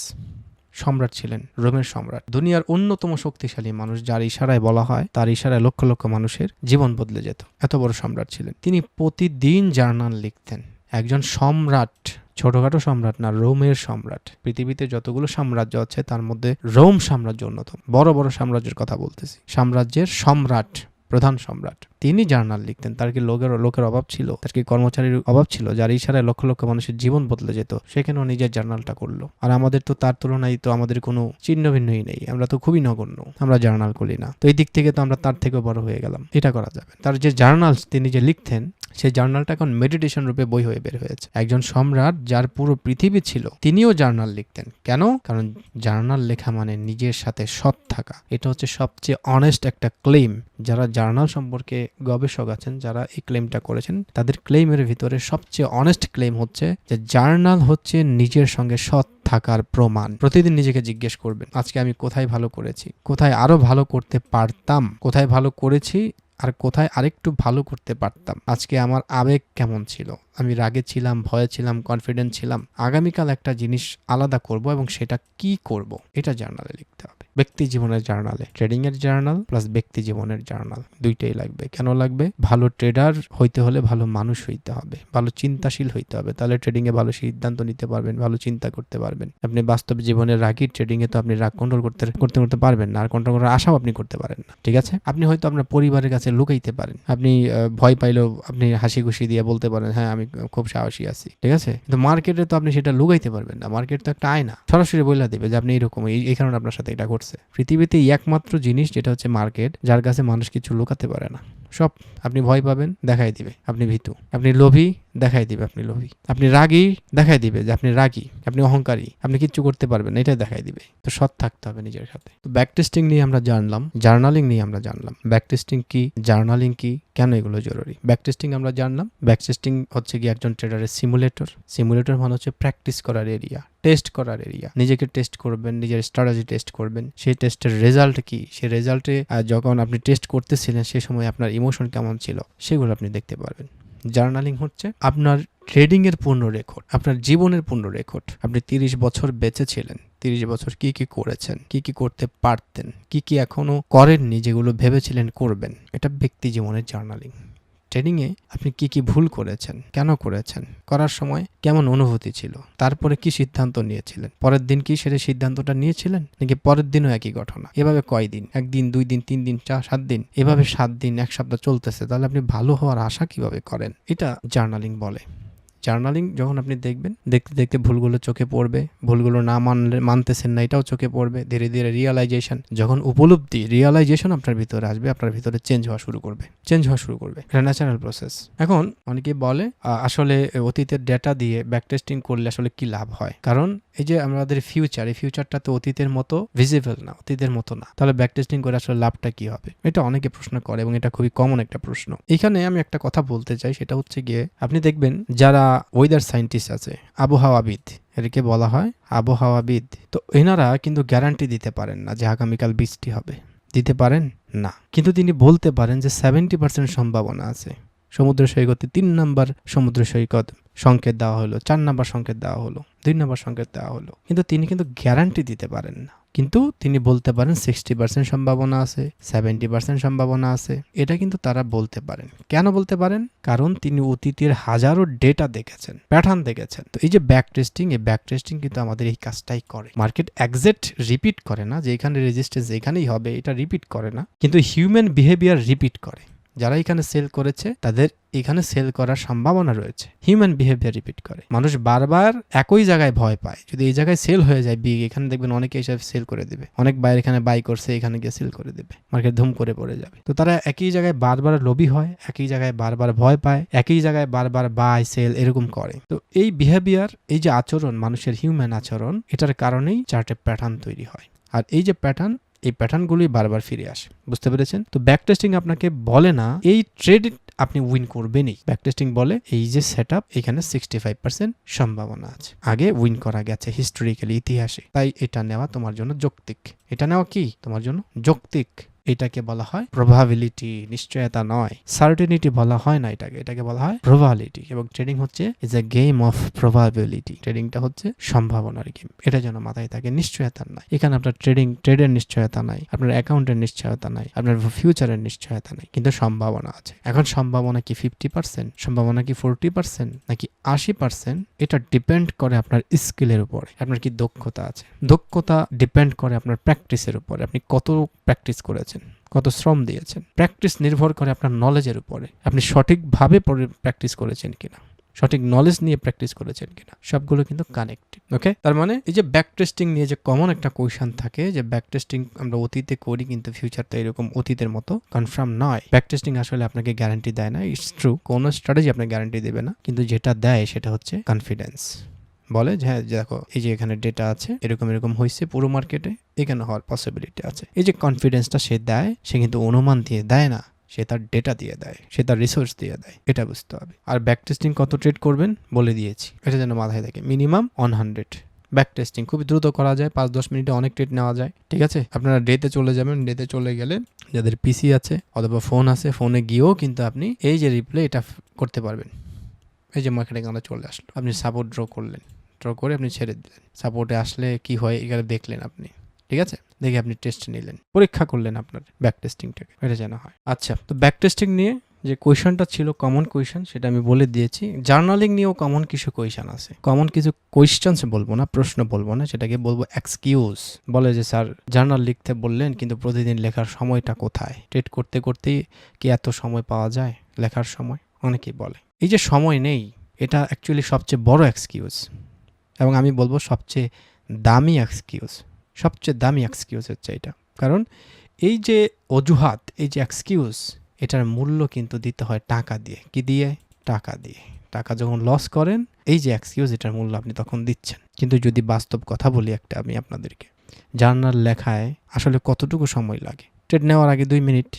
সম্রাট ছিলেন, রোমের সম্রাট, দুনিয়ার অন্যতম শক্তিশালী মানুষ, যার ইশারায় বলা হয় তার ইশারায় লক্ষ লক্ষ মানুষের জীবন বদলে যেত। এত বড় সম্রাট ছিলেন তিনি। প্রতিদিন জার্নাল লিখতেন, একজন সম্রাট, ছোটখাটো সম্রাট না, রোমের সম্রাট। পৃথিবীতে যতগুলো সাম্রাজ্য আছে তার মধ্যে রোম সাম্রাজ্য অন্যতম। বড় বড় সাম্রাজ্যের কথা বলতেছি। সাম্রাজ্যের সম্রাট, প্রধান সম্রাট, তিনি জার্নাল লিখতেন। তার কি লোকের অভাব ছিল? তার কি কর্মচারীর অভাব ছিল? যার ইশারায় লক্ষ লক্ষ মানুষের জীবন বদলে যেত, সেখানেও নিজের জার্নালটা করলো। আর আমাদের তো তার তুলনায় তো আমাদের কোনো চিহ্ন ভিন্নই নেই, আমরা তো খুবই নগণ্য, আমরা জার্নাল করি না। তো এই দিক থেকে তো আমরা তার থেকেও বড় হয়ে গেলাম। এটা করা যাবে। তার যে জার্নাল তিনি যে লিখতেন, সেই জার্নালটা এখন মেডিটেশন রূপে বই হয়ে বের হয়েছে। একজন সম্রাট যার পুরো পৃথিবী ছিল, তিনিও জার্নাল লিখতেন। কেন? কারণ জার্নাল লেখা মানে নিজের সাথে সৎ থাকা। এটা হচ্ছে সবচেয়ে অনেস্ট একটা ক্লেম। যারা জার্নাল সম্পর্কে গবেষক আছেন, যারা এই ক্লেমটা করেছেন, তাদের ক্লেমের ভিতরে সবচেয়ে অনেস্ট ক্লেম হচ্ছে যে জার্নাল হচ্ছে নিজের সঙ্গে সৎ থাকার প্রমাণ। প্রতিদিন নিজেকে জিজ্ঞেস করবেন, আজকে আমি কোথায় ভালো করেছি, কোথায় আরো ভালো করতে পারতাম, কোথায় ভালো করেছি আর কোথায় আরেকটু ভালো করতে পারতাম। আজকে আমার আবেগ কেমন ছিল, আমি রাগে ছিলাম, ভয়ে ছিলাম, কনফিডেন্ট ছিলাম। আগামীকাল একটা জিনিস আলাদা করব এবং সেটা কি করব, এটা জার্নালে লিখতে হবে। ব্যক্তি জীবনের জার্নালে, ট্রেডিং এর জার্নাল প্লাস ব্যক্তি জীবনের জার্নাল, দুইটাই লাগবে। কেন লাগবে? ভালো ট্রেডার হইতে হলে ভালো মানুষ হইতে হবে, ভালো চিন্তাশীল হইতে হবে। তাহলে ট্রেডিং এ ভালো সিদ্ধান্ত নিতে পারবেন, ভালো চিন্তা করতে পারবেন। আপনি বাস্তব জীবনের রাগী, ট্রেডিং এ তো আপনি রাগ কন্ট্রোল করতে পারবেন না, আর কন্ট্রোল করার আশাও আপনি করতে পারেন না। ঠিক আছে? আপনি হয়তো আপনার পরিবারের কাছে লুকাইতে পারেন, আপনি ভয় পাইলেও আপনি হাসি খুশি দিয়ে বলতে পারেন, হ্যাঁ আমি খুব সাহসী আছি। ঠিক আছে? কিন্তু মার্কেটে তো আপনি সেটা লুকাইতে পারবেন না। মার্কেট তো একটা আয়না, সরাসরি বলে দিবে যে আপনি এরকম, এই কারণে আপনার সাথে এটা ঘটছে। পৃথিবীতে একমাত্র জিনিস যেটা হচ্ছে মার্কেট, যার কাছে মানুষ কিছু লুকাতে পারে না। সব আপনি ভয় পাবেন, দেখাই দিবে আপনি ভীতু। আপনি লোভী, দেখাই দিবে আপনি লোভী। আপনি রাগী, দেখাই দিবে যে আপনি রাগী। আপনি অহংকারী, আপনি কিচ্ছু করতে পারবেন না, এটা দেখাই দিবে। তো সৎ থাকতে হবে নিজের সাথে। তো ব্যাক টেস্টিং নিয়ে আমরা জানলাম, জার্নালিং নিয়ে আমরা জানলাম। ব্যাক টেস্টিং কি, জার্নালিং কি, কেন এগুলো জরুরি। ব্যাক টেস্টিং আমরা জানলাম। ব্যাক টেস্টিং হচ্ছে কি একজন ট্রেডারের সিমুলেটর। সিমুলেটর মানে হচ্ছে প্র্যাকটিস করার এরিয়া, টেস্ট করার এরিয়া। নিজেকে টেস্ট করবেন, নিজের স্ট্র্যাটেজি টেস্ট করবেন। সেই টেস্টের রেজাল্ট কি, সেই রেজাল্টে যখন আপনি টেস্ট করতেছিলেন সে সময় আপনার ইমোশন কেমন ছিল, সেগুলো আপনি দেখতে পারবেন। জার্নালিং হচ্ছে আপনার ট্রেডিং এর পূর্ণ রেকর্ড, আপনার জীবনের পূর্ণ রেকর্ড। আপনি 30 বছর বেঁচে ছিলেন, 30 বছর কি কি করেছেন, কি কি করতে পারতেন, কি কি এখনো করেননি যেগুলো ভেবেছিলেন করবেন। এটা ব্যক্তি জীবনের জার্নালিং। ট্রেডিংয়ে আপনি কি কি ভুল করেছেন, কেন করেছেন, করার সময় কেমন অনুভূতি ছিল, তারপরে কি সিদ্ধান্ত নিয়েছিলেন, পরের দিন কি সেটা সিদ্ধান্তটা নিয়েছিলেন, নাকি পরের দিনও একই ঘটনা। এভাবে কয়দিন, 1 দিন, 2 দিন, 3 দিন, 7 দিন, এভাবে 7 দিন, 1 সপ্তাহ চলতেছে, তাহলে আপনি ভালো হওয়ার আশা কিভাবে করেন? এটা জার্নালিং বলে। জার্নালিং যখন আপনি দেখবেন, দেখতে দেখতে ভুলগুলো চোখে পড়বে, ভুলগুলো না মানতেছেন না এটাও চোখে পড়বে। ধীরে ধীরে রিয়ালাইজেশন, যখন উপলব্ধি, রিয়ালাইজেশন আপনার ভিতরে আসবে, আপনার ভিতরে চেঞ্জ হওয়া শুরু করবে। এটা ন্যাচারাল প্রসেস। এখন অনেকে বলে আসলে অতীতের ডেটা দিয়ে ব্যাক টেস্টিং করলে আসলে কি লাভ হয়। কারণ এই যে আমাদের ফিউচার, এই ফিউচারটা তো অতীতের মতো ভিজিবল না, অতীতের মতো না। তাহলে ব্যাক টেস্টিং করে আসলে লাভটা কি হবে, এটা অনেকে প্রশ্ন করে এবং এটা খুবই কমন একটা প্রশ্ন। এখানে আমি একটা কথা বলতে চাই, সেটা হচ্ছে গিয়ে আপনি দেখবেন যারা ওয়েদার সায়েন্টিস্ট আছে, আবহাওয়াবিদ, এদেরকে বলা হয় আবহাওয়াবিদ। তো এনারা কিন্তু গ্যারান্টি দিতে পারেন না যে আগামীকাল বৃষ্টি হবে, দিতে পারেন না। কিন্তু তিনি বলতে পারেন যে 70% সম্ভাবনা আছে। সমুদ্র সৈকতে 3 নম্বর সমুদ্র সৈকত সংকেত দেওয়া হলো, 4 নম্বর সংকেত দেওয়া হলো, 2 নম্বর সংকেত দেওয়া হলো, কিন্তু তিনি কিন্তু গ্যারান্টি দিতে পারেন না। কিন্তু তিনি বলতে পারেন 60% সম্ভাবনা আছে, 70% সম্ভাবনা আছে। এটা কিন্তু তারা বলতে পারেন। কেন বলতে পারেন? কারণ তিনি অতীতের হাজারো ডেটা দেখেছেন, প্যাটার্ন দেখেছেন। তো এই যে ব্যাক টেস্টিং, এই ব্যাক টেস্টিং কিন্তু আমাদের এই কাজটাই করে। মার্কেট এক্সাক্ট রিপিট করে না যে এখানে রেজিস্ট্যান্স এখানেই হবে, এটা রিপিট করে না, কিন্তু হিউম্যান বিহেভিয়ার রিপিট করে। যারা এখানে সেল করেছে তাদের এখানে সেল করার সম্ভাবনা রয়েছে। হিউম্যান বিহেভিয়ার রিপিট করে। মানুষ বারবার একই জায়গায় ভয় পায়, যদি এই জায়গায় সেল হয়ে যায় বিগ, এখানে দেখবেন অনেকে এসে সেল করে দিবে। অনেক বাইরে এখানে বাই করছে, এখানে গিয়ে সেল করে দিবে, মার্কেট ধুম করে পড়ে যাবে। তো তারা একই জায়গায় বারবার লোভী হয়, একই জায়গায় বারবার ভয় পায়, একই জায়গায় বারবার বাই সেল এরকম করে। তো এই বিহেভিয়ার, এই যে আচরণ, মানুষের হিউম্যান আচরণ, এটার কারণেই চার্টে প্যাটার্ন তৈরি হয়। আর এই যে প্যাটার্ন, এই প্যাটার্নগুলোই বারবার ফিরে আসে। বুঝতে পেরেছেন? তো ব্যাক টেস্টিং আপনাকে বলে না এই ট্রেড আপনি উইন করবেনই। ব্যাক টেস্টিং বলে এই যে সেটআপ, এখানে 65% সম্ভাবনা আছে, আগে উইন করা গেছে হিস্টোরিক্যালি, ইতিহাসে, তাই এটা নেওয়া তোমার জন্য যৌক্তিক। এটা নেওয়া কি তোমার জন্য যৌক্তিক। এটাকে বলা হয় প্রবাবিলিটি, নিশ্চয়তা নয়। সার্টেনিটি বলা হয় না এটাকে বলা হয় প্রবাবিলিটি। এবং ট্রেডিং হচ্ছে is a game of probability. ট্রেডিংটা হচ্ছে সম্ভাবনার গেম। এটা যেন মাথায় থাকে, নিশ্চয়তা নাই। এখানে আপনার ট্রেডের নিশ্চয়তা নাই, আপনার অ্যাকাউন্টের নিশ্চয়তা নাই, আপনার ফিউচারের নিশ্চয়তা নাই, কিন্তু সম্ভাবনা আছে। এখন সম্ভাবনা কি 50%, সম্ভাবনা কি 40%, নাকি 80%? এটা ডিপেন্ড করে আপনার স্কিলের উপরে, আপনার কি দক্ষতা আছে। দক্ষতা ডিপেন্ড করে আপনার প্র্যাকটিসের উপরে, আপনি কত প্র্যাকটিস করেছেন, কত শ্রম দিয়েছেন। প্র্যাকটিস নির্ভর করে আপনার নলেজের উপরে, আপনি সঠিকভাবে প্র্যাকটিস করেছেন কিনা, সঠিক নলেজ নিয়ে প্র্যাকটিস করেছেন কিনা, সবগুলো কিন্তু কানেক্টেড। ওকে, তার মানে এই যে ব্যাক টেস্টিং নিয়ে যে কমন একটা কোয়েশ্চন থাকে যে ব্যাক টেস্টিং আমরা অতীতে করি কিন্তু ফিউচারটা এরকম অতীতের মতো কনফার্ম নয়। ব্যাক টেস্টিং আসলে আপনাকে গ্যারান্টি দেয় না, ইটস ট্রু, কোনো স্ট্র্যাটেজি আপনাকে গ্যারান্টি দেবে না, কিন্তু যেটা দেয় সেটা হচ্ছে কনফিডেন্স। বলে যে হ্যাঁ দেখো এই যে এখানে ডেটা আছে, এরকম এরকম হয়েছে পুরো মার্কেটে, এখানে হওয়ার পসিবিলিটি আছে। এই যে কনফিডেন্সটা সে দেয়, সে কিন্তু অনুমান দিয়ে দেয় না, সে তার ডেটা দিয়ে দেয়, সে তার রিসোর্স দিয়ে দেয়। এটা বুঝতে হবে। আর ব্যাক টেস্টিং কত ট্রেড করবেন বলে দিয়েছি, এটা যেন মাথায় থাকে। মিনিমাম 100 ব্যাক টেস্টিং খুবই দ্রুত করা যায়, 5-10 মিনিটে অনেক ট্রেড নেওয়া যায়। ঠিক আছে, আপনারা ডেতে চলে যাবেন, ডেতে চলে গেলে যাদের পিসি আছে অথবা ফোন আছে, ফোনে গিয়েও কিন্তু আপনি এই যে রিপ্লে এটা করতে পারবেন। এই যে মার্কেটে আমরা চলে আসলো, আপনি সাপোর্ট ড্র করলেন, ড্র করে আপনি ছেড়ে দিলেন, সাপোর্টে আসলে কি হয় এখানে দেখলেন আপনি। ঠিক আছে, দেখে আপনি টেস্ট নিলেন, পরীক্ষা করলেন আপনার ব্যাক টেস্টিংটাকে, এটা যেন হয়। আচ্ছা, তো ব্যাক টেস্টিং নিয়ে যে কোয়েশনটা ছিল কমন কোয়েশন সেটা আমি বলে দিয়েছি। জার্নালিং নিয়েও কমন কিছু কোয়েশন আছে, কমন কিছু কোয়েশ্চেন্স বলবো না, প্রশ্ন বলবো না, সেটাকে বলবো এক্সকিউজ। বলে যে স্যার জার্নাল লিখতে বললেন কিন্তু প্রতিদিন লেখার সময়টা কোথায়, ট্রেড করতে করতেই কি এত সময় পাওয়া যায় লেখার সময়? অনেকেই বলে এই যে সময় নেই, এটা অ্যাকচুয়ালি সবচেয়ে বড় এক্সকিউজ, এবং আমি বলবো সবচেয়ে দামি এক্সকিউজ। সবচেয়ে দামি এক্সকিউজ হচ্ছে এটা। কারণ এই যে অজুহাত, এই যে এক্সকিউজ, এটার মূল্য কিন্তু দিতে হয় টাকা দিয়ে। কি দিয়ে? টাকা দিয়ে। টাকা যখন লস করেন, এই যে এক্সকিউজ, এটার মূল্য আপনি তখন দিচ্ছেন। কিন্তু যদি বাস্তব কথা বলি একটা আমি আপনাদেরকে, জার্নাল লেখায় আসলে কতটুকু সময় লাগে? ট্রেড নেওয়ার আগে 2 মিনিট,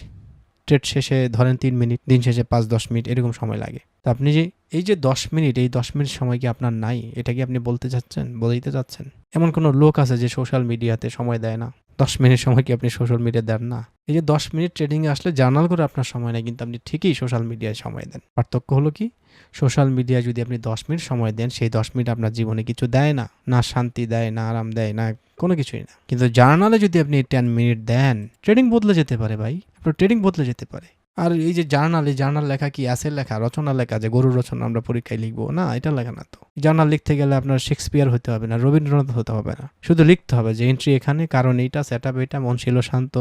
ট্রেড শেষে ধরেন 3 মিনিট, দিন শেষে 5-10 মিনিট, এরকম সময় লাগে। তো আপনি যে এই যে 10 মিনিট, এই 10 মিনিট সময় কি আপনার নাই? এটা কি আপনি বলতে চাচ্ছেন, বলতে চাচ্ছেন? এমন কোনো লোক আছে যে সোশ্যাল মিডিয়াতে সময় দেয় না? 10 মিনিট সময় কি আপনি সোশ্যাল মিডিয়া দেন না? এই যে 10 মিনিট ট্রেডিংয়ে আসলে জার্নাল করে আপনার সময় নেই, কিন্তু আপনি ঠিকই সোশ্যাল মিডিয়ায় সময় দেন। পার্থক্য হলো কি, সোশ্যাল মিডিয়ায় যদি আপনি 10 মিনিট সময় দেন, সেই 10 মিনিট আপনার জীবনে কিছু দেয় না, না শান্তি দেয়, না আরাম দেয়, না কোনো কিছুই না। কিন্তু জার্নালে যদি আপনি 10 মিনিট দেন, ট্রেডিং বদলে যেতে পারে ভাই, আপনার ট্রেডিং বদলে যেতে পারে। আর এই যে জার্নাল, এই জার্নাল লেখা কি অ্যাসের লেখা, রচনা লেখা, যে গরুর রচনা আমরা পরীক্ষায় লিখবো? না, এটা লেখা না তো। জার্নাল লিখতে গেলে আপনার শেক্সপিয়ার হতে হবে না, রবীন্দ্রনাথ হতে হবে না, শুধু লিখতে হবে যে এন্ট্রি এখানে, কারণ এইটা, সেট আপ এটা, মন ছিল শান্ত,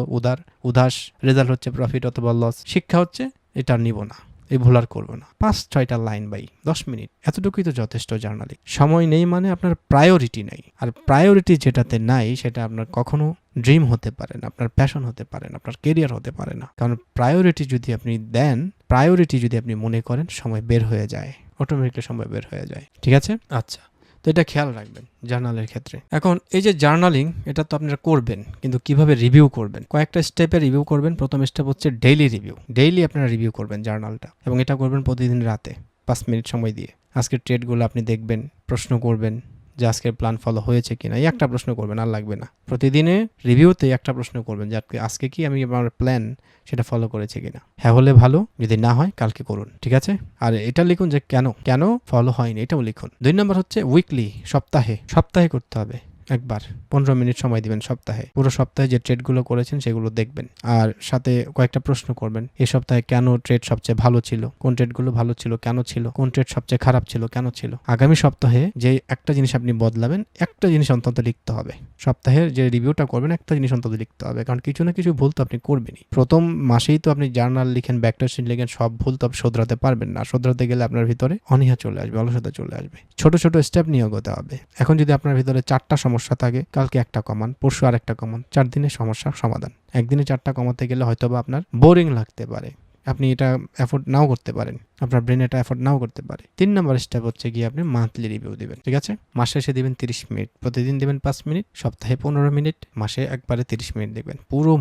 উদাস, রেজাল্ট হচ্ছে প্রফিট অথবা লস, শিক্ষা হচ্ছে এটা নিব না, এই ভুল আর করবো না। 5-6টা লাইন ভাই, 10 মিনিট, এতটুকুই তো যথেষ্ট জার্নালিং। সময় নেই মানে আপনার প্রায়োরিটি নাই, আর প্রায়োরিটি যেটাতে নাই সেটা আপনার কখনো ড্রিম হতে পারে না, আপনার প্যাশন হতে পারে না, আপনার কেরিয়ার হতে পারে না। কারণ প্রায়োরিটি যদি আপনি দেন, প্রায়োরিটি যদি আপনি মনে করেন, সময় বের হয়ে যায়, অটোমেটিকলি সময় বের হয়ে যায়। ঠিক আছে? আচ্ছা, তো এটা খেয়াল রাখবেন জার্নালের ক্ষেত্রে। এখন এই যে জার্নালিং, এটা তো আপনারা করবেন, কিন্তু কিভাবে রিভিউ করবেন? কয়েকটা স্টেপে রিভিউ করবেন। প্রথম স্টেপ হচ্ছে ডেইলি রিভিউ। ডেইলি আপনারা রিভিউ করবেন জার্নালটা, এবং এটা করবেন প্রতিদিন রাতে 5 মিনিট সময় দিয়ে। আজকের ট্রেডগুলো আপনি দেখবেন, প্রশ্ন করবেন যে আজকের প্ল্যান ফলো হয়েছে কিনা, এই একটা প্রশ্ন করবেন, আর লাগবে না। প্রতিদিনে রিভিউতে একটা প্রশ্ন করবেন যে আজকে কি আমি আমার প্ল্যান সেটা ফলো করেছে কিনা। হ্যাঁ হলে ভালো, যদি না হয় কালকে করুন। ঠিক আছে? আর এটা লিখুন যে কেন ফলো হয়নি, এটাও লিখুন। 2 নম্বর হচ্ছে উইকলি, সপ্তাহে করতে হবে একবার। 15 মিনিট সময় দিবেন সপ্তাহে। পুরো সপ্তাহে যে ট্রেডগুলো করেছেন সেগুলো দেখবেন, আর সাথে কয়েকটা প্রশ্ন করবেন। এই সপ্তাহে কেন ট্রেড সবচেয়ে ভালো ছিল, কোন ট্রেডগুলো ভালো ছিল, কেন ছিল, কোন ট্রেড সবচেয়ে খারাপ ছিল, কেন ছিল। আগামী সপ্তাহে যে একটা জিনিস আপনি বদলাবেন, একটা জিনিস অন্তত লিখতে হবে। সপ্তাহের যে রিভিউটা করবেন, একটা জিনিস অন্তত লিখতে হবে, কারণ কিছু না কিছু ভুল তো আপনি করবেনই। প্রথম মাসেই তো আপনি জার্নাল লিখেন, ব্যাক টেস্টিং লিখেন, সব ভুল তো আপনি শোধরাতে পারবেন না। শোধরাতে গেলে আপনার ভিতরে অনীহা চলে আসবে, অলসতা চলে আসবে। ছোট ছোট স্টেপ নিয়ে এগোতে হবে। এখন যদি আপনার ভিতরে 4টা সমস্যা থাকে, কালকে একটা কমান, পরশু আর একটা কমান, 4 দিনে সমস্যা সমাধান। একদিনে 4টা কমাতে গেলে হয়তোবা আপনার বোরিং লাগতে পারে, আপনি এটা এফোর্ড নাও করতে পারেন, আপনার ব্রেন এটা এফোর্ড নাও করতে পারে। 3 নম্বর স্টেপ হচ্ছে গিয়ে আপনি মান্থলি রিভিউ দিবেন। ঠিক আছে? মাসে এসে দিবেন 30 মিনিট, প্রতিদিন দিবেন 5 মিনিট, সপ্তাহে 15 মিনিট, মাসে একবারে 30 মিনিট দেখবেন। পুরো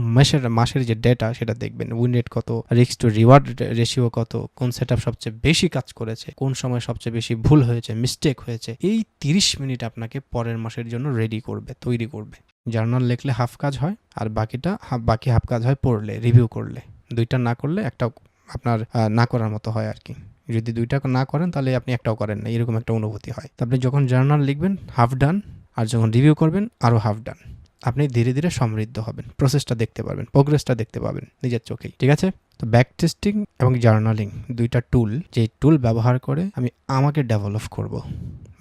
মাসের যে ডেটা সেটা দেখবেন, উইন রেট কত, রিস্ক টু রিওয়ার্ড রেশিও কত, কোন সেটআপ সবচেয়ে বেশি কাজ করেছে, কোন সময় সবচেয়ে বেশি ভুল হয়েছে, মিস্টেক হয়েছে। এই 30 মিনিট আপনাকে পরের মাসের জন্য তৈরি করবে। জার্নাল লিখলে হাফ কাজ হয়, আর বাকি হাফ কাজ হয় পড়লে, রিভিউ করলে। 2টা না করলে একটা আপনার না করার মতো হয় আর কি। যদি 2টা না করেন তাহলে আপনি একটাও করেন না, এরকম একটা অনুভূতি হয়। তো আপনি যখন জার্নাল লিখবেন হাফ ডান, আর যখন রিভিউ করবেন আরও হাফ ডান। আপনি ধীরে ধীরে সমৃদ্ধ হবেন, প্রসেসটা দেখতে পারবেন, প্রোগ্রেসটা দেখতে পাবেন নিজের চোখেই। ঠিক আছে? তো ব্যাক টেস্টিং এবং জার্নালিং 2টা টুল, যে টুল ব্যবহার করে আমি আমাকে ডেভেলপ করব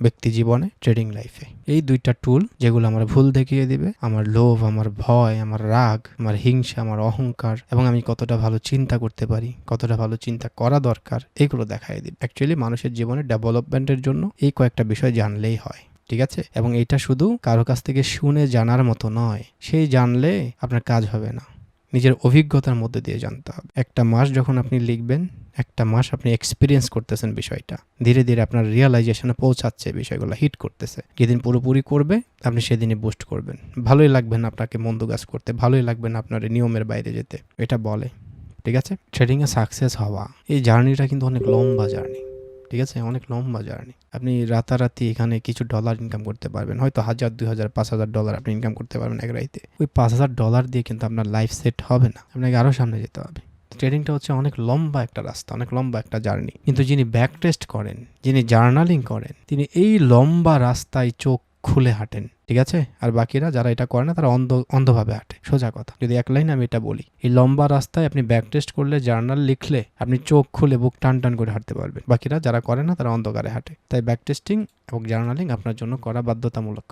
ব্যক্তি জীবনে, ট্রেডিং লাইফে। এই 2টা টুল যেগুলো আমার ভুল দেখিয়ে দিবে, আমার লোভ, আমার ভয়, আমার রাগ, আমার হিংসা, আমার অহংকার, এবং আমি কতটা ভালো চিন্তা করতে পারি, কতটা ভালো চিন্তা করা দরকার, এগুলো দেখাই দিবে। অ্যাকচুয়ালি মানুষের জীবনে ডেভেলপমেন্টের জন্য এই কয়েকটা বিষয় জানলেই হয়। ঠিক আছে? এবং এটা শুধু কারো কাছ থেকে শুনে জানার মতো নয়, সেই জানলে আপনার কাজ হবে না, নিজের অভিজ্ঞতার মধ্যে দিয়ে জানতে হবে। একটা মাস যখন আপনি লিখবেন, একটা মাস আপনি এক্সপিরিয়েন্স করতেছেন বিষয়টা, ধীরে ধীরে আপনার রিয়ালাইজেশনে পৌঁছাচ্ছে, বিষয়গুলো হিট করতেছে। যেদিন পুরোপুরি করবে আপনি সেদিনই বুস্ট করবেন। ভালোই লাগবে না আপনাকে মন্দ কাজ করতে, ভালোই লাগবে না আপনার নিয়মের বাইরে যেতে, এটা বলে। ঠিক আছে? ট্রেডিংয়ে সাকসেস হওয়া, এই জার্নিটা কিন্তু অনেক লম্বা জার্নি। ঠিক আছে? অনেক লম্বা জার্নি। আপনি রাতারাতি এখানে কিছু ডলার ইনকাম করতে পারবেন, হয়তো 1000, 2000, $5000 আপনি ইনকাম করতে পারবেন এক রাইতে। ওই $5000 দিয়ে কিন্তু আপনার লাইফ সেট হবে না, আপনাকে আরও সামনে যেতে হবে। ট্রেডিংটা হচ্ছে অনেক লম্বা একটা রাস্তা, অনেক লম্বা একটা জার্নি। কিন্তু যিনি ব্যাক টেস্ট করেন, যিনি জার্নালিং করেন, তিনি এই লম্বা রাস্তায় চোখ খুলে হাঁটেন। ঠিক আছে? আর বাকিরা যারা এটা করে না তারা অন্ধভাবে হাঁটে। সোজা কথা, যদি এক লাইনে আমি এটা বলি, এই লম্বা রাস্তায় আপনি ব্যাক টেস্ট করলে, জার্নাল লিখলে আপনি চোখ খুলে বুক টান টান করে হাঁটতে পারবেন। বাকিরা যারা করে না তারা অন্ধকারে হাঁটে। তাই ব্যাক টেস্টিং এবং জার্নালিং আপনার জন্য করা বাধ্যতামূলক।